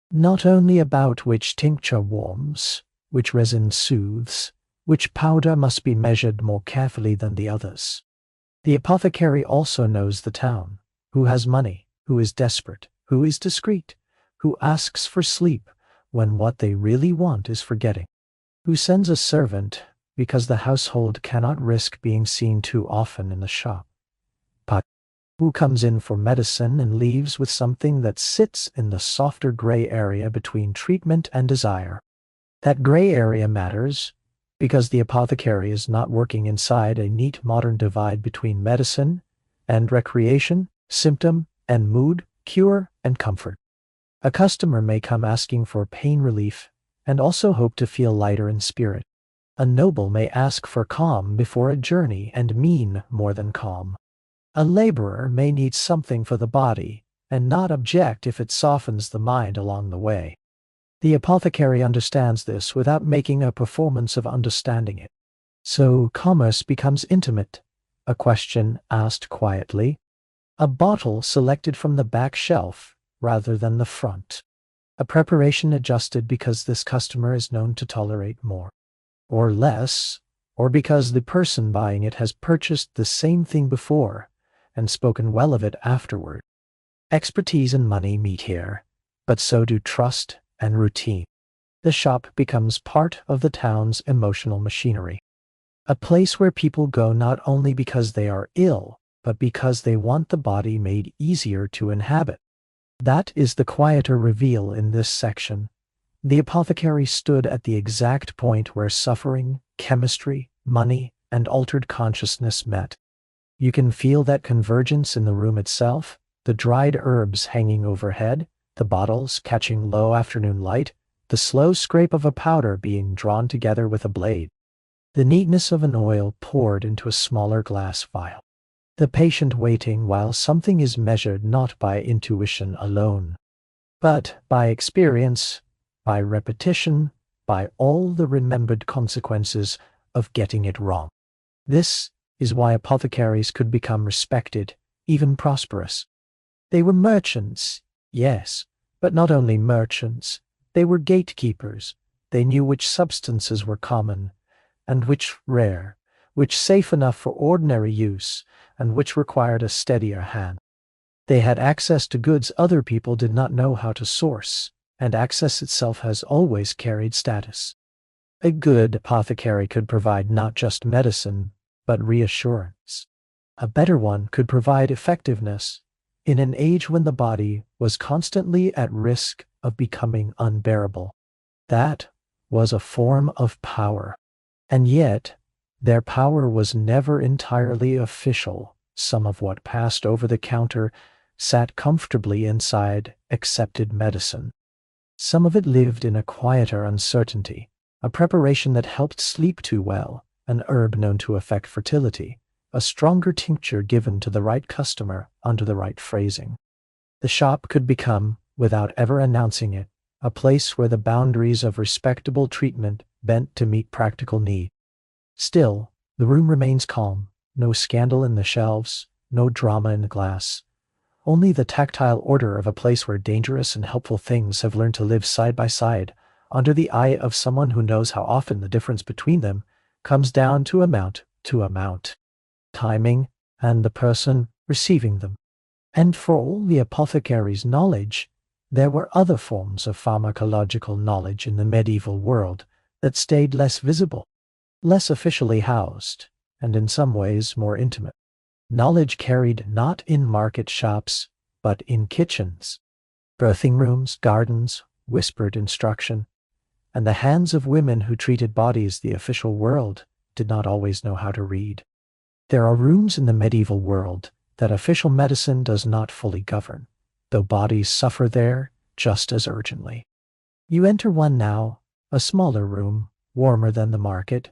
Not only about which tincture warms, which resin soothes, which powder must be measured more carefully than the others. The apothecary also knows the town, who has money, who is desperate, who is discreet, who asks for sleep when what they really want is forgetting, who sends a servant because the household cannot risk being seen too often in the shop, but who comes in for medicine and leaves with something that sits in the softer gray area between treatment and desire. That gray area matters because the apothecary is not working inside a neat modern divide between medicine and recreation, symptom and mood, cure and comfort. A customer may come asking for pain relief and also hope to feel lighter in spirit. A noble may ask for calm before a journey and mean more than calm. A laborer may need something for the body and not object if it softens the mind along the way. The apothecary understands this without making a performance of understanding it. So commerce becomes intimate, a question asked quietly, a bottle selected from the back shelf rather than the front, a preparation adjusted because this customer is known to tolerate more or less, or because the person buying it has purchased the same thing before and spoken well of it afterward. Expertise and money meet here, but so do trust and routine. The shop becomes part of the town's emotional machinery, a place where people go not only because they are ill, but because they want the body made easier to inhabit. That is the quieter reveal in this section. The apothecary stood at the exact point where suffering, chemistry, money, and altered consciousness met. You can feel that convergence in the room itself, the dried herbs hanging overhead, the bottles catching low afternoon light, the slow scrape of a powder being drawn together with a blade, the neatness of an oil poured into a smaller glass vial, the patient waiting while something is measured not by intuition alone, but by experience, by repetition, by all the remembered consequences of getting it wrong. This is why apothecaries could become respected, even prosperous. They were merchants, yes, but not only merchants. They were gatekeepers. They knew which substances were common, and which rare, which safe enough for ordinary use, and which required a steadier hand. They had access to goods other people did not know how to source, and access itself has always carried status. A good apothecary could provide not just medicine, but reassurance. A better one could provide effectiveness, in an age when the body was constantly at risk of becoming unbearable. That was a form of power. And yet, their power was never entirely official. Some of what passed over the counter sat comfortably inside accepted medicine. Some of it lived in a quieter uncertainty, a preparation that helped sleep too well, an herb known to affect fertility, a stronger tincture given to the right customer under the right phrasing. The shop could become, without ever announcing it, a place where the boundaries of respectable treatment bent to meet practical need. Still, the room remains calm, no scandal in the shelves, no drama in the glass. Only the tactile order of a place where dangerous and helpful things have learned to live side by side, under the eye of someone who knows how often the difference between them comes down to amount, timing, and the person receiving them. And for all the apothecary's knowledge, there were other forms of pharmacological knowledge in the medieval world that stayed less visible, less officially housed, and in some ways more intimate. Knowledge carried not in market shops, but in kitchens, birthing rooms, gardens, whispered instruction, and the hands of women who treated bodies the official world did not always know how to read. There are rooms in the medieval world that official medicine does not fully govern, though bodies suffer there just as urgently. You enter one now, a smaller room, warmer than the market,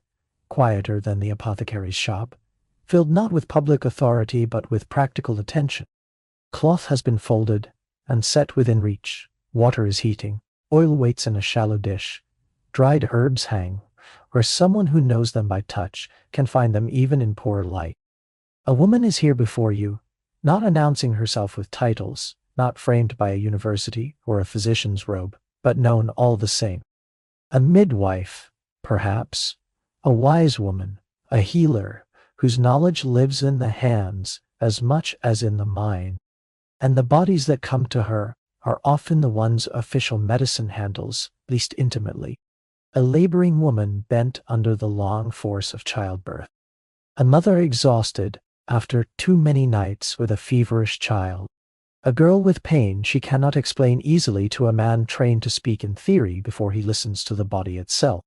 quieter than the apothecary's shop, filled not with public authority but with practical attention. Cloth has been folded and set within reach. Water is heating. Oil waits in a shallow dish. Dried herbs hang, where someone who knows them by touch can find them even in poor light. A woman is here before you, not announcing herself with titles, not framed by a university or a physician's robe, but known all the same. A midwife, perhaps, a wise woman, a healer, whose knowledge lives in the hands as much as in the mind. And the bodies that come to her are often the ones official medicine handles least intimately. A laboring woman bent under the long force of childbirth. A mother exhausted after too many nights with a feverish child. A girl with pain she cannot explain easily to a man trained to speak in theory before he listens to the body itself.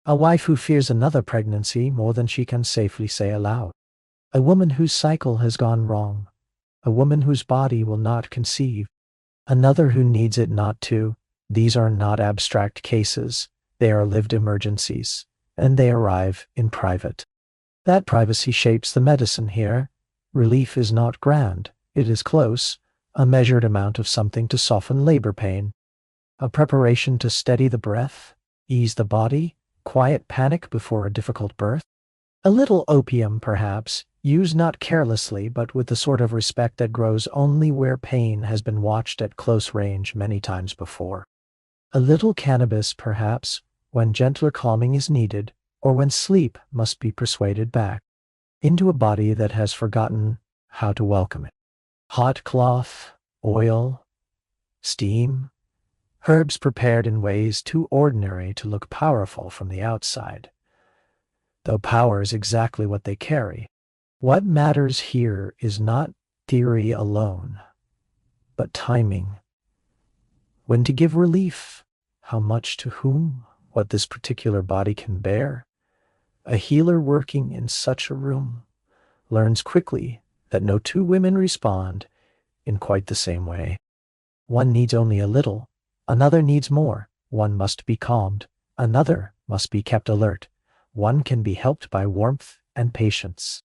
A wife who fears another pregnancy more than she can safely say aloud. A woman whose cycle has gone wrong. A woman whose body will not conceive. Another who needs it not to. These are not abstract cases. They are lived emergencies, and they arrive in private. That privacy shapes the medicine here. Relief is not grand. It is close, a measured amount of something to soften labor pain. A preparation to steady the breath, ease the body, quiet panic before a difficult birth. A little opium, perhaps, used not carelessly but with the sort of respect that grows only where pain has been watched at close range many times before. A little cannabis, perhaps, when gentler calming is needed, or when sleep must be persuaded back into a body that has forgotten how to welcome it. Hot cloth, oil, steam, herbs prepared in ways too ordinary to look powerful from the outside, though power is exactly what they carry. What matters here is not theory alone, but timing. When to give relief, how much to whom, what this particular body can bear. A healer working in such a room learns quickly that no two women respond in quite the same way. One needs only a little, another needs more. One must be calmed, another must be kept alert. One can be helped by warmth and patience.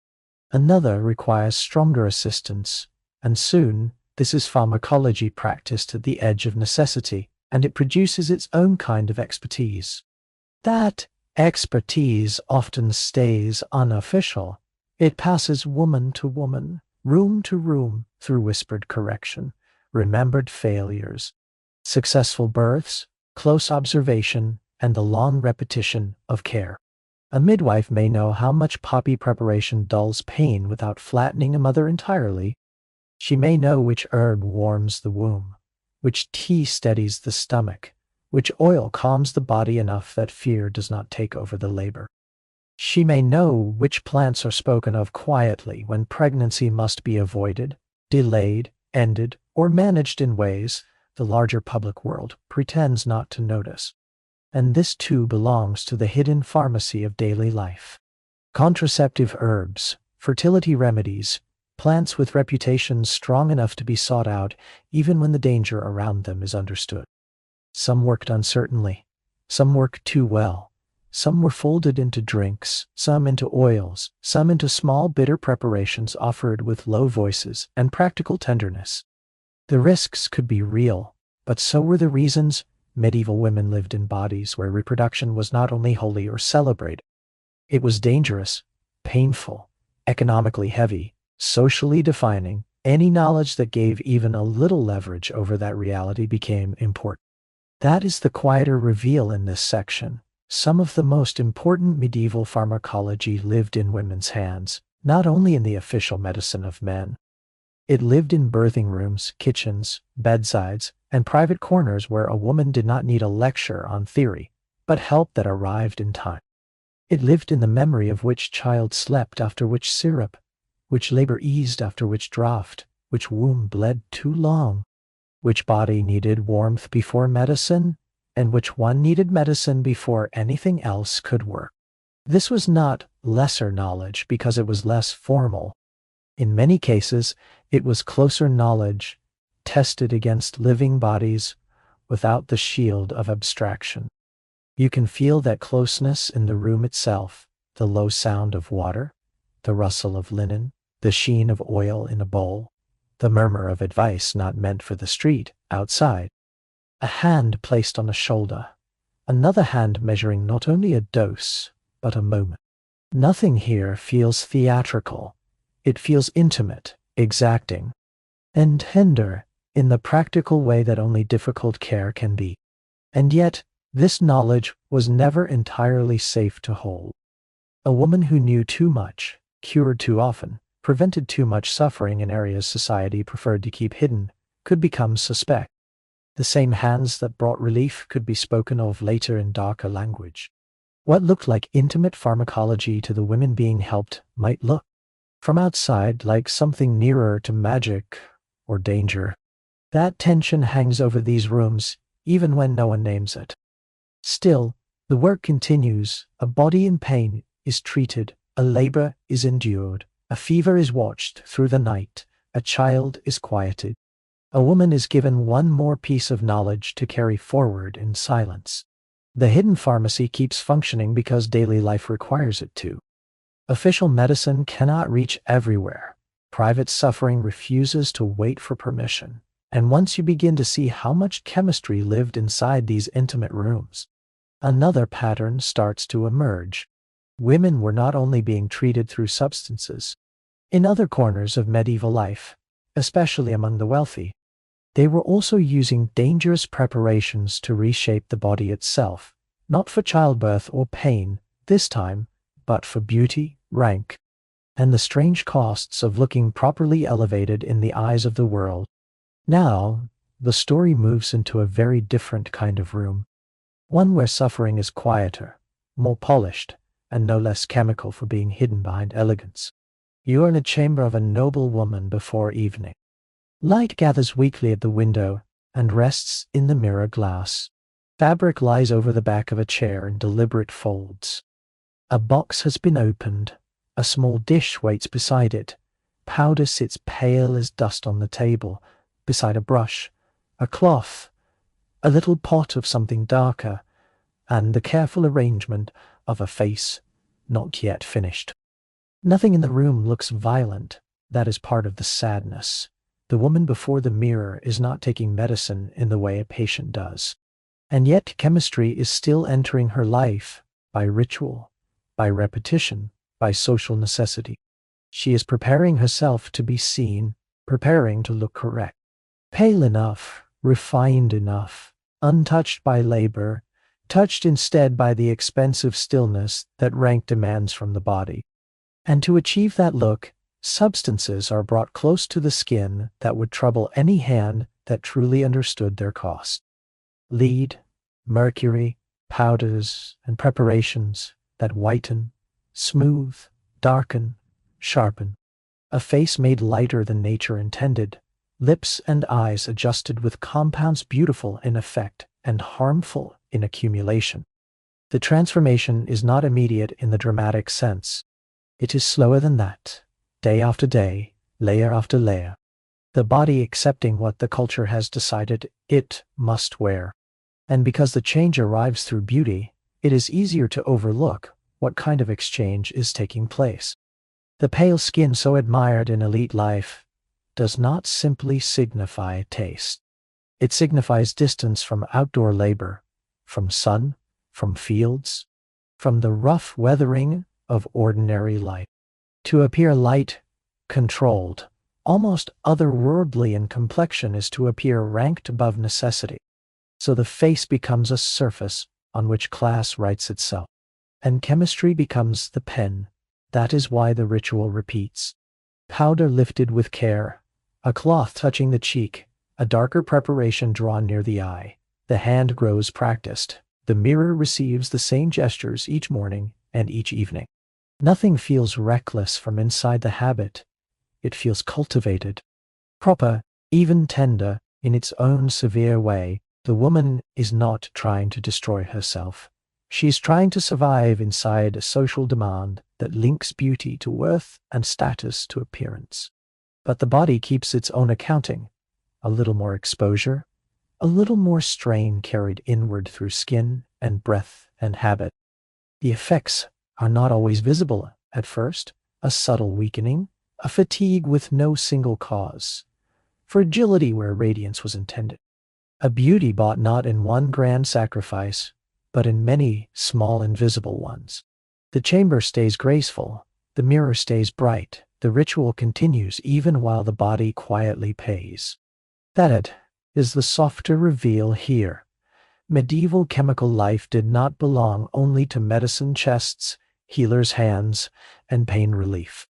Another requires stronger assistance, and soon this is pharmacology practiced at the edge of necessity, and it produces its own kind of expertise. That expertise often stays unofficial. It passes woman to woman, room to room, through whispered correction, remembered failures, successful births, close observation, and the long repetition of care. A midwife may know how much poppy preparation dulls pain without flattening a mother entirely. She may know which herb warms the womb, which tea steadies the stomach, which oil calms the body enough that fear does not take over the labor. She may know which plants are spoken of quietly when pregnancy must be avoided, delayed, ended, or managed in ways the larger public world pretends not to notice. And this too belongs to the hidden pharmacy of daily life. Contraceptive herbs, fertility remedies, plants with reputations strong enough to be sought out even when the danger around them is understood. Some worked uncertainly, some worked too well. Some were folded into drinks, some into oils, some into small bitter preparations offered with low voices and practical tenderness. The risks could be real, but so were the reasons. Medieval women lived in bodies where reproduction was not only holy or celebrated. It was dangerous, painful, economically heavy, socially defining. Any knowledge that gave even a little leverage over that reality became important. That is the quieter reveal in this section. Some of the most important medieval pharmacology lived in women's hands, not only in the official medicine of men. It lived in birthing rooms, kitchens, bedsides, and private corners where a woman did not need a lecture on theory, but help that arrived in time. It lived in the memory of which child slept after which syrup, which labor eased after which draught, which womb bled too long, which body needed warmth before medicine, and which one needed medicine before anything else could work. This was not lesser knowledge because it was less formal. In many cases, it was closer knowledge, tested against living bodies without the shield of abstraction. You can feel that closeness in the room itself, the low sound of water, the rustle of linen, the sheen of oil in a bowl, the murmur of advice not meant for the street, outside. A hand placed on a shoulder, another hand measuring not only a dose, but a moment. Nothing here feels theatrical. It feels intimate, exacting, and tender in the practical way that only difficult care can be. And yet, this knowledge was never entirely safe to hold. A woman who knew too much, cured too often, prevented too much suffering in areas society preferred to keep hidden, could become suspect. The same hands that brought relief could be spoken of later in darker language. What looked like intimate pharmacology to the women being helped might look, from outside, like something nearer to magic or danger. That tension hangs over these rooms, even when no one names it. Still, the work continues. A body in pain is treated, a labor is endured, a fever is watched through the night, a child is quieted. A woman is given one more piece of knowledge to carry forward in silence. The hidden pharmacy keeps functioning because daily life requires it to. Official medicine cannot reach everywhere. Private suffering refuses to wait for permission. And once you begin to see how much chemistry lived inside these intimate rooms, another pattern starts to emerge. Women were not only being treated through substances. In other corners of medieval life, especially among the wealthy, they were also using dangerous preparations to reshape the body itself, not for childbirth or pain this time, but for beauty, rank, and the strange costs of looking properly elevated in the eyes of the world. Now, the story moves into a very different kind of room, one where suffering is quieter, more polished, and no less chemical for being hidden behind elegance. You are in a chamber of a noble woman before evening. Light gathers weakly at the window and rests in the mirror glass. Fabric lies over the back of a chair in deliberate folds. A box has been opened. A small dish waits beside it. Powder sits pale as dust on the table, beside a brush, a cloth, a little pot of something darker, and the careful arrangement of a face not yet finished. Nothing in the room looks violent. That is part of the sadness. The woman before the mirror is not taking medicine in the way a patient does. And yet chemistry is still entering her life by ritual, by repetition, by social necessity. She is preparing herself to be seen, preparing to look correct. Pale enough, refined enough, untouched by labor, touched instead by the expensive stillness that rank demands from the body. And to achieve that look, substances are brought close to the skin that would trouble any hand that truly understood their cost. Lead, mercury, powders, and preparations that whiten, smooth, darken, sharpen. A face made lighter than nature intended, lips and eyes adjusted with compounds beautiful in effect and harmful in accumulation. The transformation is not immediate in the dramatic sense. It is slower than that, day after day, layer after layer. The body accepting what the culture has decided it must wear. And because the change arrives through beauty, it is easier to overlook what kind of exchange is taking place. The pale skin so admired in elite life does not simply signify taste. It signifies distance from outdoor labor, from sun, from fields, from the rough weathering of ordinary life. To appear light, controlled, almost otherworldly in complexion is to appear ranked above necessity. So the face becomes a surface on which class writes itself, and chemistry becomes the pen. That is why the ritual repeats. Powder lifted with care, a cloth touching the cheek, a darker preparation drawn near the eye. The hand grows practiced. The mirror receives the same gestures each morning and each evening. Nothing feels reckless from inside the habit. It feels cultivated, proper, even tender, in its own severe way. The woman is not trying to destroy herself. She is trying to survive inside a social demand that links beauty to worth and status to appearance. But the body keeps its own accounting. A little more exposure, a little more strain carried inward through skin and breath and habit. The effects are not always visible at first, a subtle weakening, a fatigue with no single cause, fragility where radiance was intended, a beauty bought not in one grand sacrifice, but in many small invisible ones. The chamber stays graceful, the mirror stays bright, the ritual continues even while the body quietly pays. That is the softer reveal here. Medieval chemical life did not belong only to medicine chests, healers' hands, and pain relief.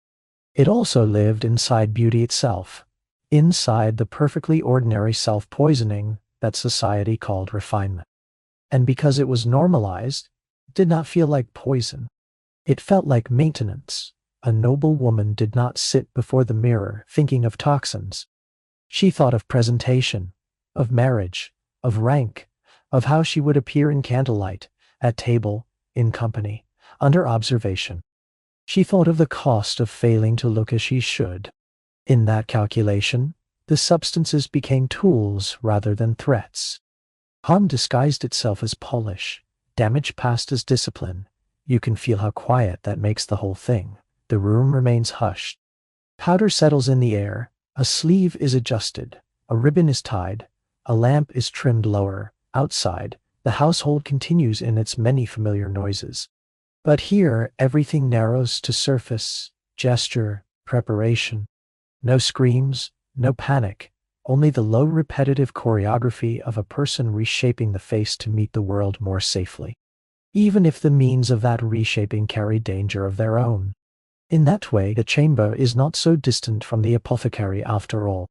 It also lived inside beauty itself, inside the perfectly ordinary self-poisoning that society called refinement. And because it was normalized, it did not feel like poison. It felt like maintenance. A noble woman did not sit before the mirror thinking of toxins. She thought of presentation, of marriage, of rank, of how she would appear in candlelight, at table, in company, under observation. She thought of the cost of failing to look as she should. In that calculation, the substances became tools rather than threats. Harm disguised itself as polish, damage passed as discipline. You can feel how quiet that makes the whole thing. The room remains hushed. Powder settles in the air, a sleeve is adjusted, a ribbon is tied, a lamp is trimmed lower. Outside, the household continues in its many familiar noises. But here, everything narrows to surface, gesture, preparation. No screams, no panic, only the low repetitive choreography of a person reshaping the face to meet the world more safely. Even if the means of that reshaping carry danger of their own. In that way, the chamber is not so distant from the apothecary after all.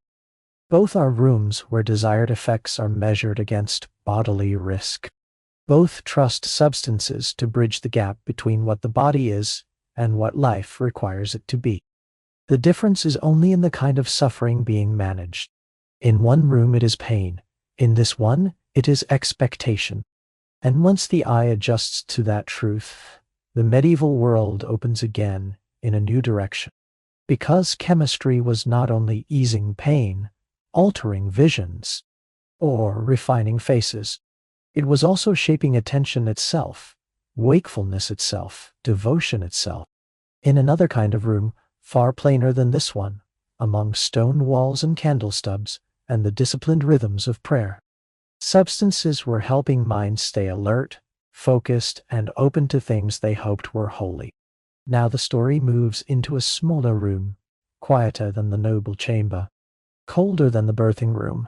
Both are rooms where desired effects are measured against bodily risk. Both trust substances to bridge the gap between what the body is and what life requires it to be. The difference is only in the kind of suffering being managed. In one room it is pain, in this one it is expectation. And once the eye adjusts to that truth, the medieval world opens again in a new direction. Because chemistry was not only easing pain, altering visions, or refining faces, it was also shaping attention itself, wakefulness itself, devotion itself. In another kind of room, far plainer than this one, among stone walls and candle stubs, and the disciplined rhythms of prayer, substances were helping minds stay alert, focused, and open to things they hoped were holy. Now the story moves into a smaller room, quieter than the noble chamber, colder than the birthing room,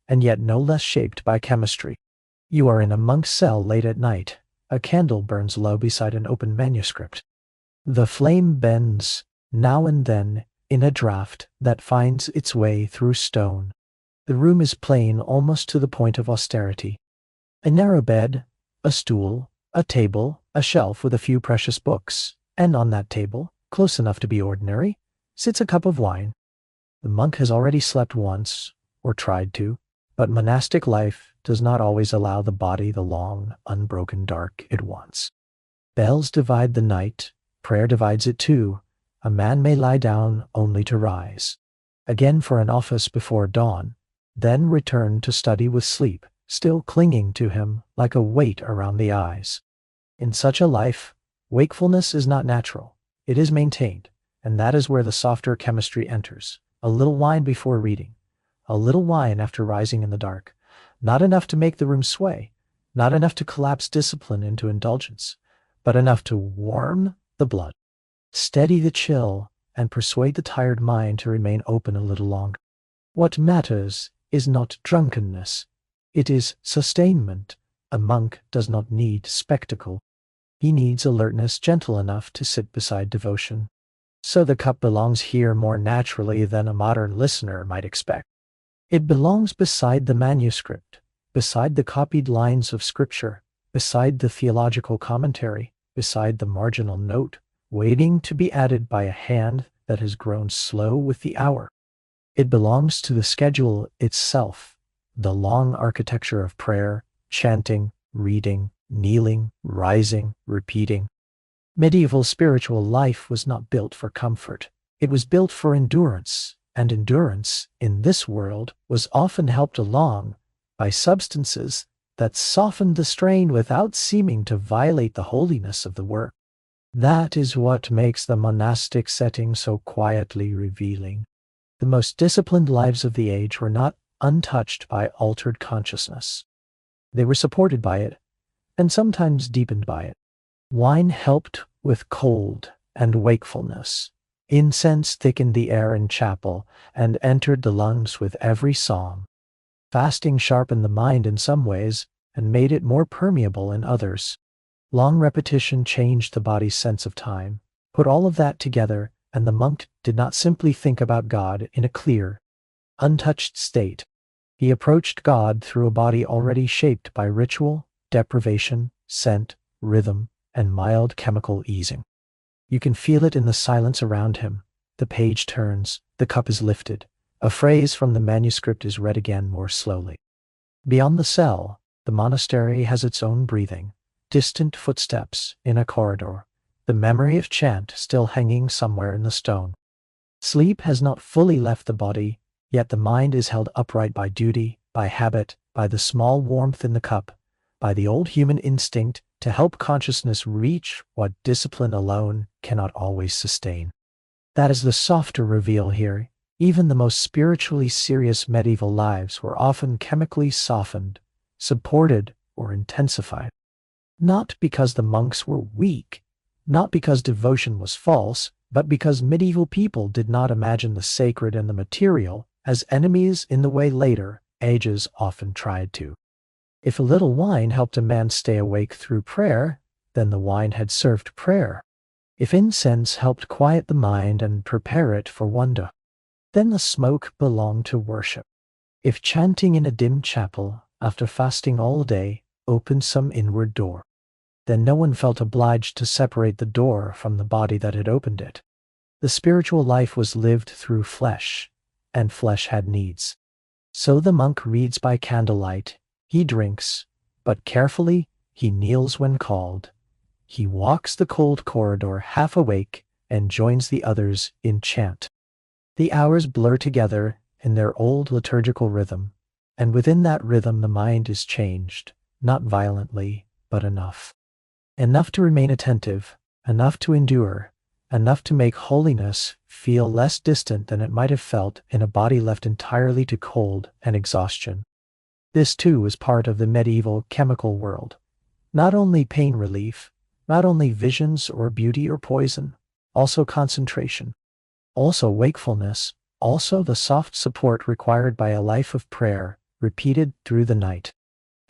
and yet no less shaped by chemistry. You are in a monk's cell late at night. A candle burns low beside an open manuscript. The flame bends, now and then, in a draught that finds its way through stone. The room is plain almost to the point of austerity. A narrow bed, a stool, a table, a shelf with a few precious books, and on that table, close enough to be ordinary, sits a cup of wine. The monk has already slept once, or tried to, but monastic life does not always allow the body the long, unbroken dark it wants. Bells divide the night, prayer divides it too. A man may lie down only to rise again for an office before dawn, then return to study with sleep, still clinging to him like a weight around the eyes. In such a life, wakefulness is not natural, it is maintained, and that is where the softer chemistry enters. A little wine before reading, a little wine after rising in the dark, not enough to make the room sway, not enough to collapse discipline into indulgence, but enough to warm the blood, steady the chill, and persuade the tired mind to remain open a little longer. What matters is not drunkenness, it is sustainment. A monk does not need spectacle. He needs alertness gentle enough to sit beside devotion. So the cup belongs here more naturally than a modern listener might expect. It belongs beside the manuscript, beside the copied lines of scripture, beside the theological commentary, beside the marginal note, waiting to be added by a hand that has grown slow with the hour. It belongs to the schedule itself, the long architecture of prayer, chanting, reading, kneeling, rising, repeating. Medieval spiritual life was not built for comfort. It was built for endurance, and endurance, in this world, was often helped along by substances that softened the strain without seeming to violate the holiness of the work. That is what makes the monastic setting so quietly revealing. The most disciplined lives of the age were not untouched by altered consciousness. They were supported by it, and sometimes deepened by it. Wine helped with cold and wakefulness. Incense thickened the air in chapel and entered the lungs with every psalm. Fasting sharpened the mind in some ways and made it more permeable in others. Long repetition changed the body's sense of time. Put all of that together, and the monk did not simply think about God in a clear, untouched state. He approached God through a body already shaped by ritual, deprivation, scent, rhythm, and mild chemical easing. You can feel it in the silence around him. The page turns, the cup is lifted. A phrase from the manuscript is read again more slowly. Beyond the cell, the monastery has its own breathing. Distant footsteps in a corridor, the memory of chant still hanging somewhere in the stone. Sleep has not fully left the body, yet the mind is held upright by duty, by habit, by the small warmth in the cup, by the old human instinct to help consciousness reach what discipline alone cannot always sustain. That is the softer reveal here. Even the most spiritually serious medieval lives were often chemically softened, supported, or intensified. Not because the monks were weak, not because devotion was false, but because medieval people did not imagine the sacred and the material as enemies in the way later ages often tried to. If a little wine helped a man stay awake through prayer, then the wine had served prayer. If incense helped quiet the mind and prepare it for wonder, then the smoke belonged to worship. If chanting in a dim chapel after fasting all day opened some inward door, then no one felt obliged to separate the door from the body that had opened it. The spiritual life was lived through flesh, and flesh had needs. So the monk reads by candlelight, he drinks, but carefully he kneels when called. He walks the cold corridor half awake and joins the others in chant. The hours blur together in their old liturgical rhythm, and within that rhythm the mind is changed, not violently, but enough. Enough to remain attentive, enough to endure, enough to make holiness feel less distant than it might have felt in a body left entirely to cold and exhaustion. This too is part of the medieval chemical world. Not only pain relief, not only visions or beauty or poison, also concentration, also wakefulness, also the soft support required by a life of prayer, repeated through the night.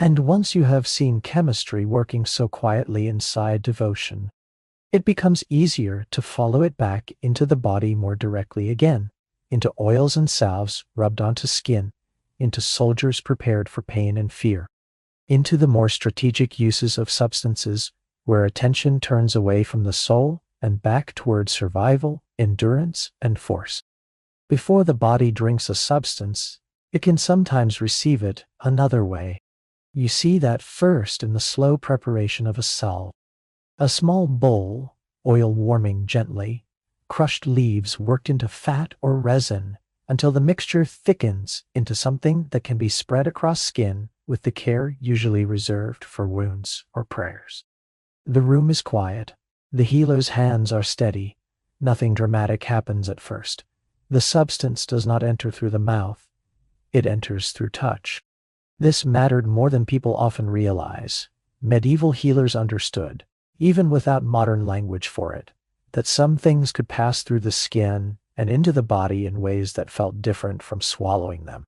And once you have seen chemistry working so quietly inside devotion, it becomes easier to follow it back into the body more directly again, into oils and salves rubbed onto skin, into soldiers prepared for pain and fear, into the more strategic uses of substances where attention turns away from the soul and back toward survival, endurance, and force. Before the body drinks a substance, it can sometimes receive it another way. You see that first in the slow preparation of a salve. A small bowl, oil warming gently, crushed leaves worked into fat or resin until the mixture thickens into something that can be spread across skin with the care usually reserved for wounds or prayers. The room is quiet. The healer's hands are steady. Nothing dramatic happens at first. The substance does not enter through the mouth. It enters through touch. This mattered more than people often realize. Medieval healers understood, even without modern language for it, that some things could pass through the skin and into the body in ways that felt different from swallowing them.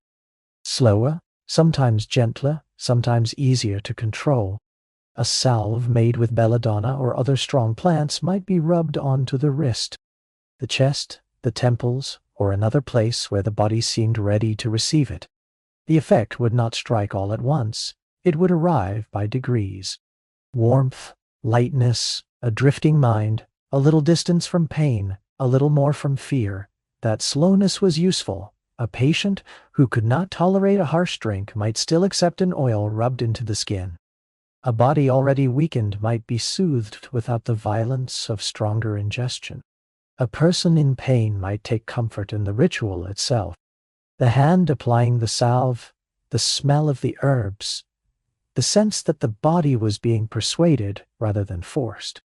Slower, sometimes gentler, sometimes easier to control. A salve made with belladonna or other strong plants might be rubbed onto the wrist, the chest, the temples, or another place where the body seemed ready to receive it. The effect would not strike all at once. It would arrive by degrees. Warmth, lightness, a drifting mind, a little distance from pain, a little more from fear. That slowness was useful. A patient who could not tolerate a harsh drink might still accept an oil rubbed into the skin. A body already weakened might be soothed without the violence of stronger ingestion. A person in pain might take comfort in the ritual itself. The hand applying the salve, the smell of the herbs, the sense that the body was being persuaded rather than forced.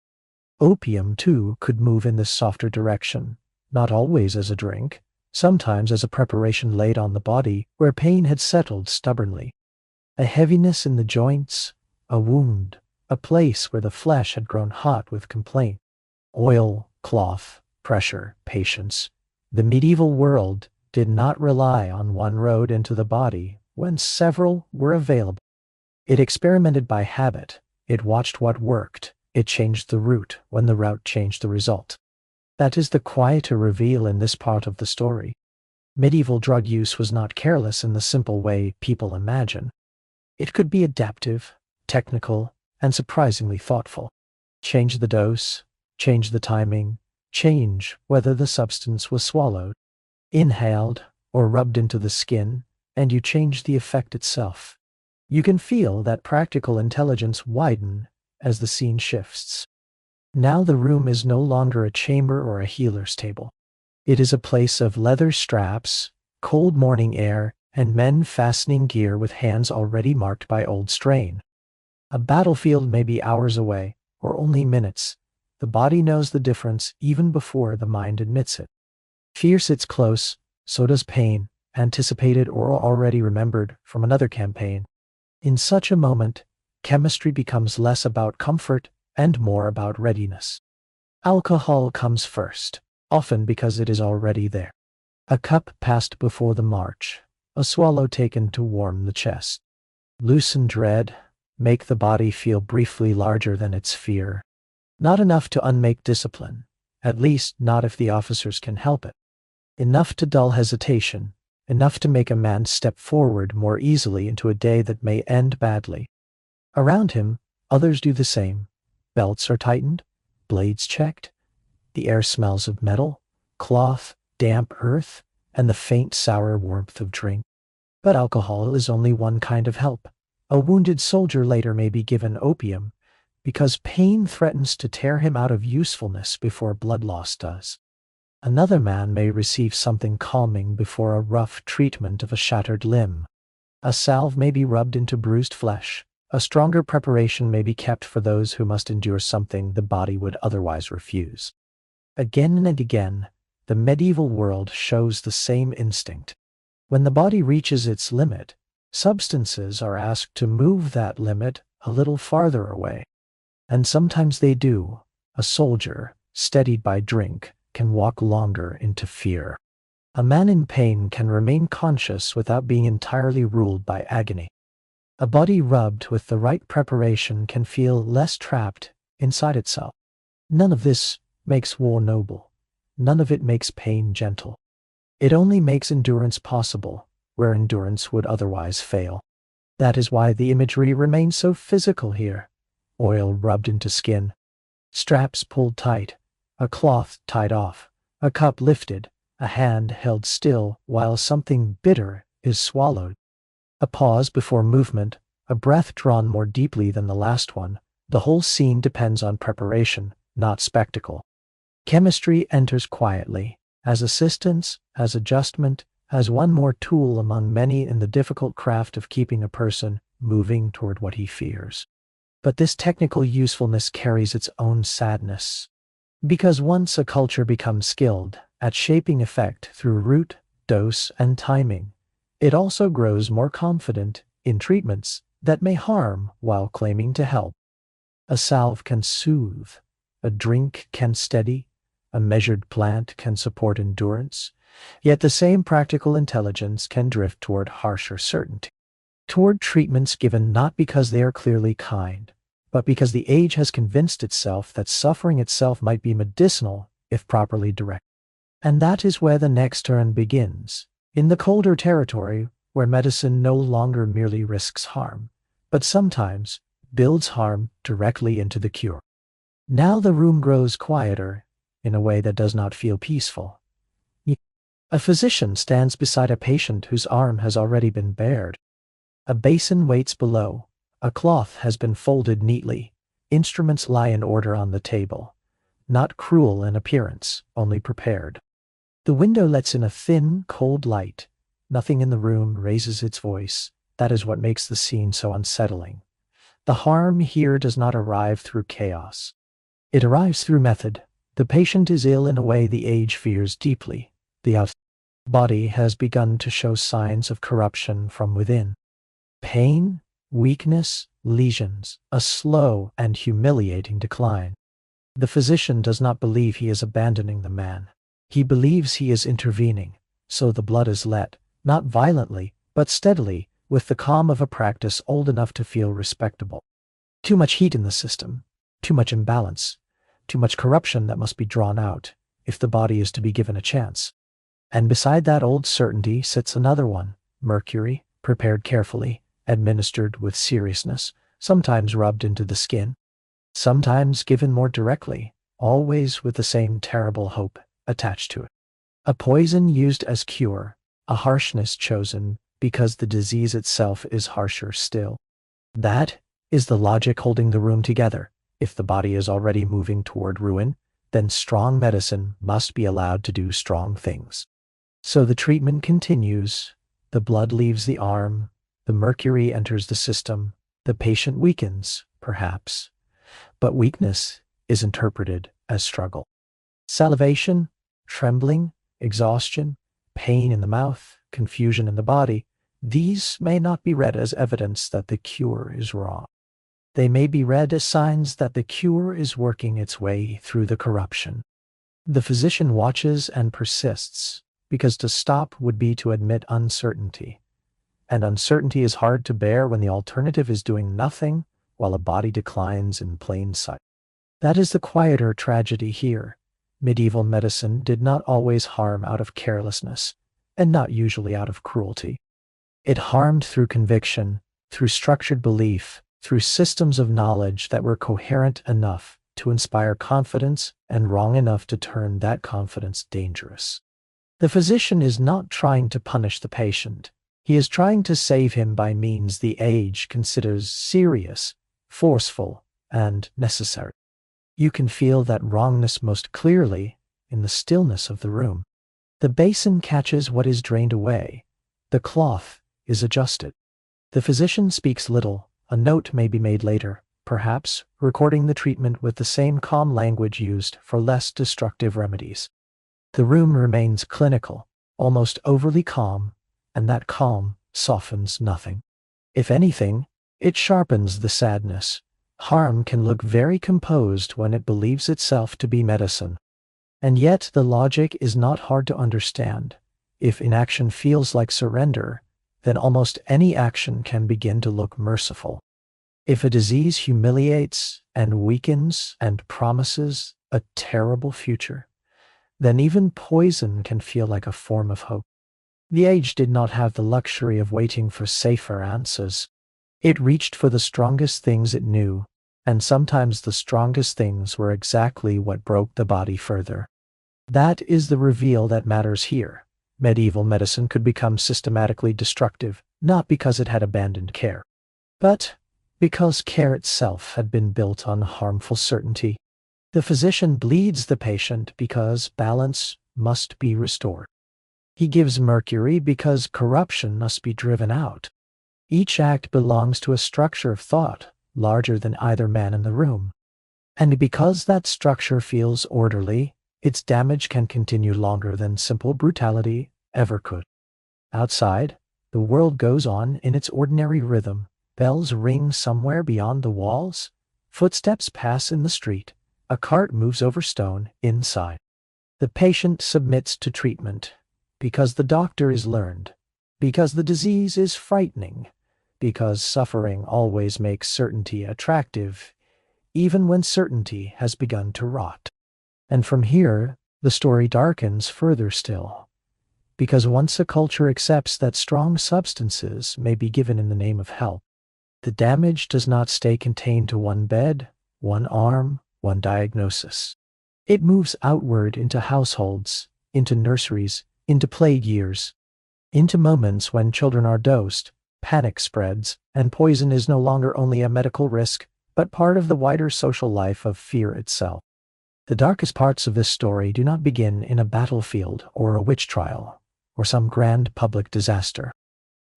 Opium, too, could move in this softer direction, not always as a drink, sometimes as a preparation laid on the body where pain had settled stubbornly. A heaviness in the joints, a wound, a place where the flesh had grown hot with complaint. Oil, cloth, pressure, patience. The medieval world did not rely on one road into the body when several were available. It experimented by habit. It watched what worked. It changed the route when the route changed the result. That is the quieter reveal in this part of the story. Medieval drug use was not careless in the simple way people imagine. It could be adaptive, technical, and surprisingly thoughtful. Change the dose, change the timing, change whether the substance was swallowed, inhaled, or rubbed into the skin, and you change the effect itself. You can feel that practical intelligence widen as the scene shifts. Now the room is no longer a chamber or a healer's table. It is a place of leather straps, cold morning air, and men fastening gear with hands already marked by old strain. A battlefield may be hours away, or only minutes. The body knows the difference even before the mind admits it. Fear sits close, so does pain, anticipated or already remembered from another campaign. In such a moment, chemistry becomes less about comfort and more about readiness. Alcohol comes first, often because it is already there. A cup passed before the march, a swallow taken to warm the chest. Loosen dread, make the body feel briefly larger than its fear. Not enough to unmake discipline, at least not if the officers can help it. Enough to dull hesitation, enough to make a man step forward more easily into a day that may end badly. Around him, others do the same. Belts are tightened, blades checked. The air smells of metal, cloth, damp earth, and the faint sour warmth of drink. But alcohol is only one kind of help. A wounded soldier later may be given opium because pain threatens to tear him out of usefulness before blood loss does. Another man may receive something calming before a rough treatment of a shattered limb. A salve may be rubbed into bruised flesh. A stronger preparation may be kept for those who must endure something the body would otherwise refuse. Again and again, the medieval world shows the same instinct. When the body reaches its limit, substances are asked to move that limit a little farther away. And sometimes they do. A soldier, steadied by drink, can walk longer into fear. A man in pain can remain conscious without being entirely ruled by agony. A body rubbed with the right preparation can feel less trapped inside itself. None of this makes war noble. None of it makes pain gentle. It only makes endurance possible where endurance would otherwise fail. That is why the imagery remains so physical here. Oil rubbed into skin, straps pulled tight, a cloth tied off, a cup lifted, a hand held still while something bitter is swallowed, a pause before movement, a breath drawn more deeply than the last one. The whole scene depends on preparation, not spectacle. Chemistry enters quietly, as assistance, as adjustment, as one more tool among many in the difficult craft of keeping a person moving toward what he fears. But this technical usefulness carries its own sadness. Because once a culture becomes skilled at shaping effect through route, dose, and timing, it also grows more confident in treatments that may harm while claiming to help. A salve can soothe, a drink can steady, a measured plant can support endurance, yet the same practical intelligence can drift toward harsher certainty, toward treatments given not because they are clearly kind, but because the age has convinced itself that suffering itself might be medicinal if properly directed. And that is where the next turn begins, in the colder territory where medicine no longer merely risks harm, but sometimes builds harm directly into the cure. Now the room grows quieter in a way that does not feel peaceful. A physician stands beside a patient whose arm has already been bared. A basin waits below. A cloth has been folded neatly. Instruments lie in order on the table. Not cruel in appearance, only prepared. The window lets in a thin, cold light. Nothing in the room raises its voice. That is what makes the scene so unsettling. The harm here does not arrive through chaos. It arrives through method. The patient is ill in a way the age fears deeply. The body has begun to show signs of corruption from within. Pain, weakness, lesions, a slow and humiliating decline. The physician does not believe he is abandoning the man. He believes he is intervening, so the blood is let, not violently, but steadily, with the calm of a practice old enough to feel respectable. Too much heat in the system, too much imbalance, too much corruption that must be drawn out, if the body is to be given a chance. And beside that old certainty sits another one, mercury, prepared carefully, administered with seriousness, sometimes rubbed into the skin, sometimes given more directly, always with the same terrible hope attached to it. A poison used as cure, a harshness chosen because the disease itself is harsher still. That is the logic holding the room together. If the body is already moving toward ruin, then strong medicine must be allowed to do strong things. So the treatment continues. The blood leaves the arm. The mercury enters the system. The patient weakens, perhaps. But weakness is interpreted as struggle. Salivation, trembling, exhaustion, pain in the mouth, confusion in the body, these may not be read as evidence that the cure is wrong. They may be read as signs that the cure is working its way through the corruption. The physician watches and persists, because to stop would be to admit uncertainty. And uncertainty is hard to bear when the alternative is doing nothing while a body declines in plain sight. That is the quieter tragedy here. Medieval medicine did not always harm out of carelessness, and not usually out of cruelty. It harmed through conviction, through structured belief, through systems of knowledge that were coherent enough to inspire confidence and wrong enough to turn that confidence dangerous. The physician is not trying to punish the patient. He is trying to save him by means the age considers serious, forceful, and necessary. You can feel that wrongness most clearly in the stillness of the room. The basin catches what is drained away. The cloth is adjusted. The physician speaks little. A note may be made later, perhaps recording the treatment with the same calm language used for less destructive remedies. The room remains clinical, almost overly calm, and that calm softens nothing. If anything, it sharpens the sadness. Harm can look very composed when it believes itself to be medicine. And yet the logic is not hard to understand. If inaction feels like surrender, then almost any action can begin to look merciful. If a disease humiliates and weakens and promises a terrible future, then even poison can feel like a form of hope. The age did not have the luxury of waiting for safer answers. It reached for the strongest things it knew, and sometimes the strongest things were exactly what broke the body further. That is the reveal that matters here. Medieval medicine could become systematically destructive, not because it had abandoned care, but because care itself had been built on harmful certainty. The physician bleeds the patient because balance must be restored. He gives mercury because corruption must be driven out. Each act belongs to a structure of thought larger than either man in the room. And because that structure feels orderly, its damage can continue longer than simple brutality ever could. Outside, the world goes on in its ordinary rhythm. Bells ring somewhere beyond the walls. Footsteps pass in the street. A cart moves over stone inside. The patient submits to treatment because the doctor is learned, because the disease is frightening, because suffering always makes certainty attractive, even when certainty has begun to rot. And from here, the story darkens further still, because once a culture accepts that strong substances may be given in the name of health, the damage does not stay contained to one bed, one arm, one diagnosis. It moves outward into households, into nurseries, into plague years, into moments when children are dosed, panic spreads, and poison is no longer only a medical risk, but part of the wider social life of fear itself. The darkest parts of this story do not begin in a battlefield or a witch trial, or some grand public disaster.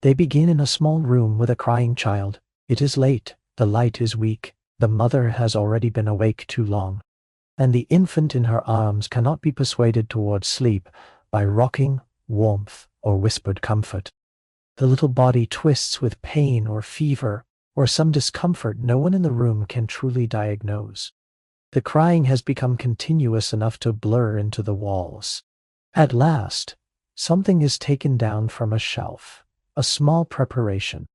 They begin in a small room with a crying child. It is late, the light is weak, the mother has already been awake too long, and the infant in her arms cannot be persuaded towards sleep by rocking, warmth, or whispered comfort. The little body twists with pain or fever, or some discomfort no one in the room can truly diagnose. The crying has become continuous enough to blur into the walls. At last, something is taken down from a shelf, a small preparation.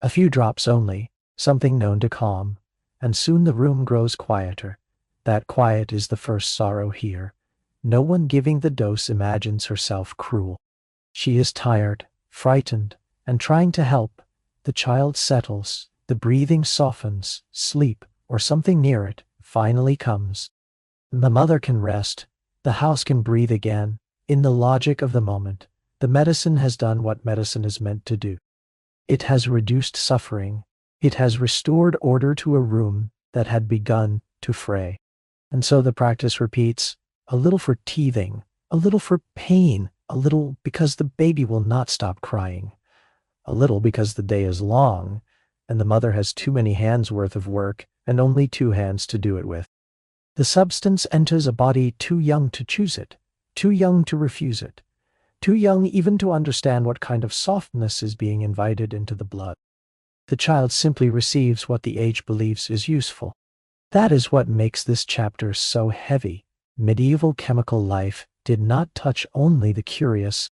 A few drops only, something known to calm, and soon the room grows quieter. That quiet is the first sorrow here. No one giving the dose imagines herself cruel. She is tired, frightened, and trying to help. The child settles, the breathing softens, sleep, or something near it, finally comes. The mother can rest, the house can breathe again. In the logic of the moment, the medicine has done what medicine is meant to do. It has reduced suffering. It has restored order to a room that had begun to fray. And so the practice repeats, a little for teething, a little for pain, a little because the baby will not stop crying, a little because the day is long, and the mother has too many hands worth of work and only 2 hands to do it with. The substance enters a body too young to choose it, too young to refuse it, too young even to understand what kind of softness is being invited into the blood. The child simply receives what the age believes is useful. That is what makes this chapter so heavy. Medieval chemical life did not touch only the curious,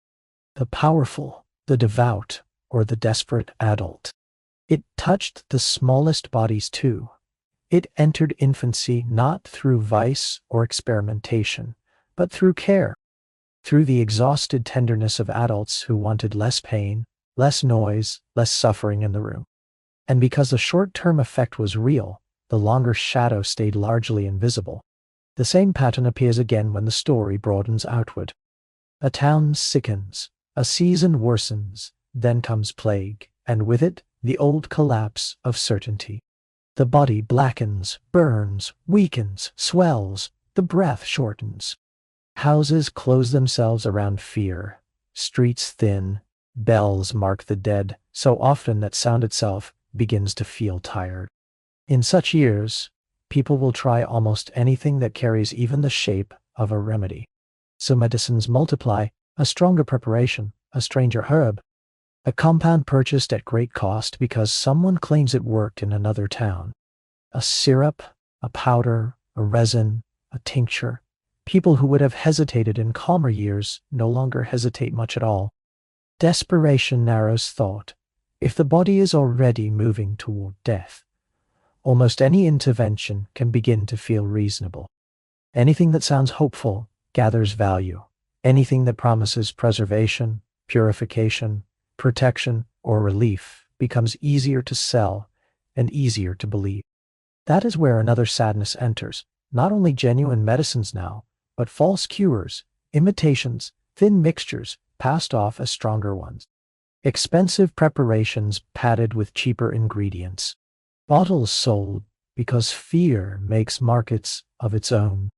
the powerful, the devout, or the desperate adult. It touched the smallest bodies too. It entered infancy not through vice or experimentation, but through care, through the exhausted tenderness of adults who wanted less pain, less noise, less suffering in the room. And because the short-term effect was real, the longer shadow stayed largely invisible. The same pattern appears again when the story broadens outward. A town sickens, a season worsens, then comes plague, and with it, the old collapse of certainty. The body blackens, burns, weakens, swells, the breath shortens. Houses close themselves around fear, streets thin, bells mark the dead so often that sound itself begins to feel tired. In such years, people will try almost anything that carries even the shape of a remedy. So medicines multiply, a stronger preparation, a stranger herb, a compound purchased at great cost because someone claims it worked in another town. A syrup, a powder, a resin, a tincture. People who would have hesitated in calmer years no longer hesitate much at all. Desperation narrows thought. If the body is already moving toward death, almost any intervention can begin to feel reasonable. Anything that sounds hopeful gathers value. Anything that promises preservation, purification, protection, or relief becomes easier to sell and easier to believe. That is where another sadness enters. Not only genuine medicines now, but false cures, imitations, thin mixtures passed off as stronger ones. Expensive preparations padded with cheaper ingredients. Bottles sold because fear makes markets of its own.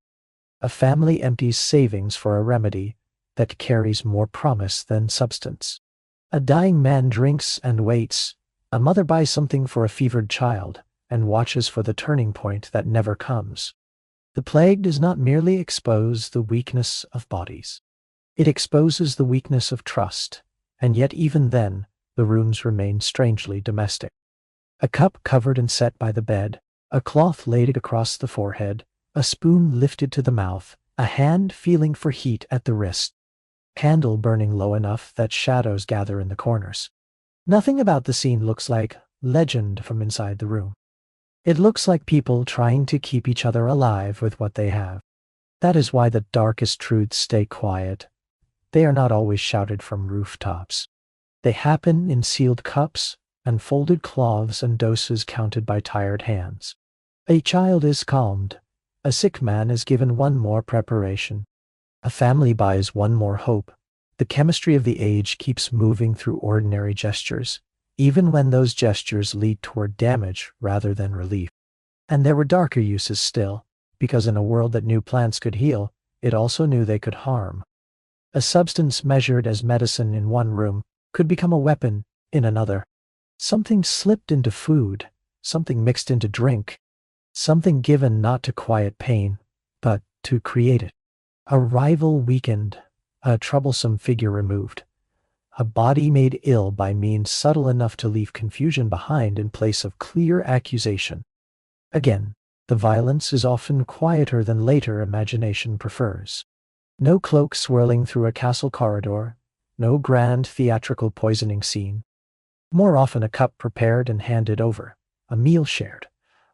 A family empties savings for a remedy that carries more promise than substance. A dying man drinks and waits. A mother buys something for a fevered child and watches for the turning point that never comes. The plague does not merely expose the weakness of bodies. It exposes the weakness of trust, and yet even then, the rooms remain strangely domestic. A cup covered and set by the bed, a cloth laid across the forehead, a spoon lifted to the mouth, a hand feeling for heat at the wrist, candle burning low enough that shadows gather in the corners. Nothing about the scene looks like legend from inside the room. It looks like people trying to keep each other alive with what they have. That is why the darkest truths stay quiet. They are not always shouted from rooftops. They happen in sealed cups and folded cloths and doses counted by tired hands. A child is calmed. A sick man is given one more preparation. A family buys one more hope. The chemistry of the age keeps moving through ordinary gestures, even when those gestures lead toward damage rather than relief. And there were darker uses still, because in a world that knew plants could heal, it also knew they could harm. A substance measured as medicine in one room could become a weapon in another. Something slipped into food, something mixed into drink, something given not to quiet pain, but to create it. A rival weakened, a troublesome figure removed, a body made ill by means subtle enough to leave confusion behind in place of clear accusation. Again, the violence is often quieter than later imagination prefers. No cloak swirling through a castle corridor, no grand theatrical poisoning scene. More often a cup prepared and handed over, a meal shared,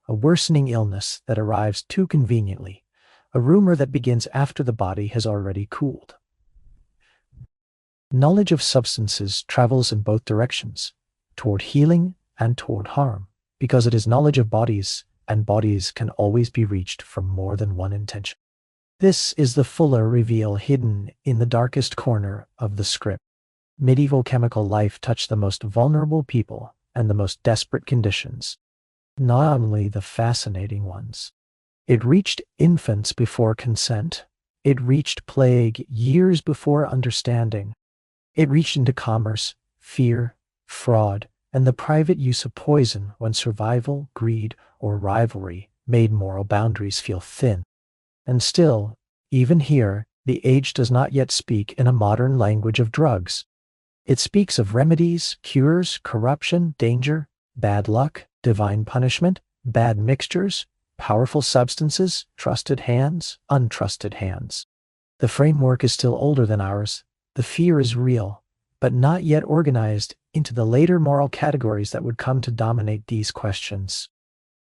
a worsening illness that arrives too conveniently, a rumor that begins after the body has already cooled. Knowledge of substances travels in both directions, toward healing and toward harm, because it is knowledge of bodies, and bodies can always be reached from more than one intention. This is the fuller reveal hidden in the darkest corner of the script. Medieval chemical life touched the most vulnerable people and the most desperate conditions, not only the fascinating ones. It reached infants before consent. It reached plague years before understanding. It reached into commerce, fear, fraud, and the private use of poison when survival, greed, or rivalry made moral boundaries feel thin. And still, even here, the age does not yet speak in a modern language of drugs. It speaks of remedies, cures, corruption, danger, bad luck, divine punishment, bad mixtures, powerful substances, trusted hands, untrusted hands. The framework is still older than ours. The fear is real, but not yet organized into the later moral categories that would come to dominate these questions.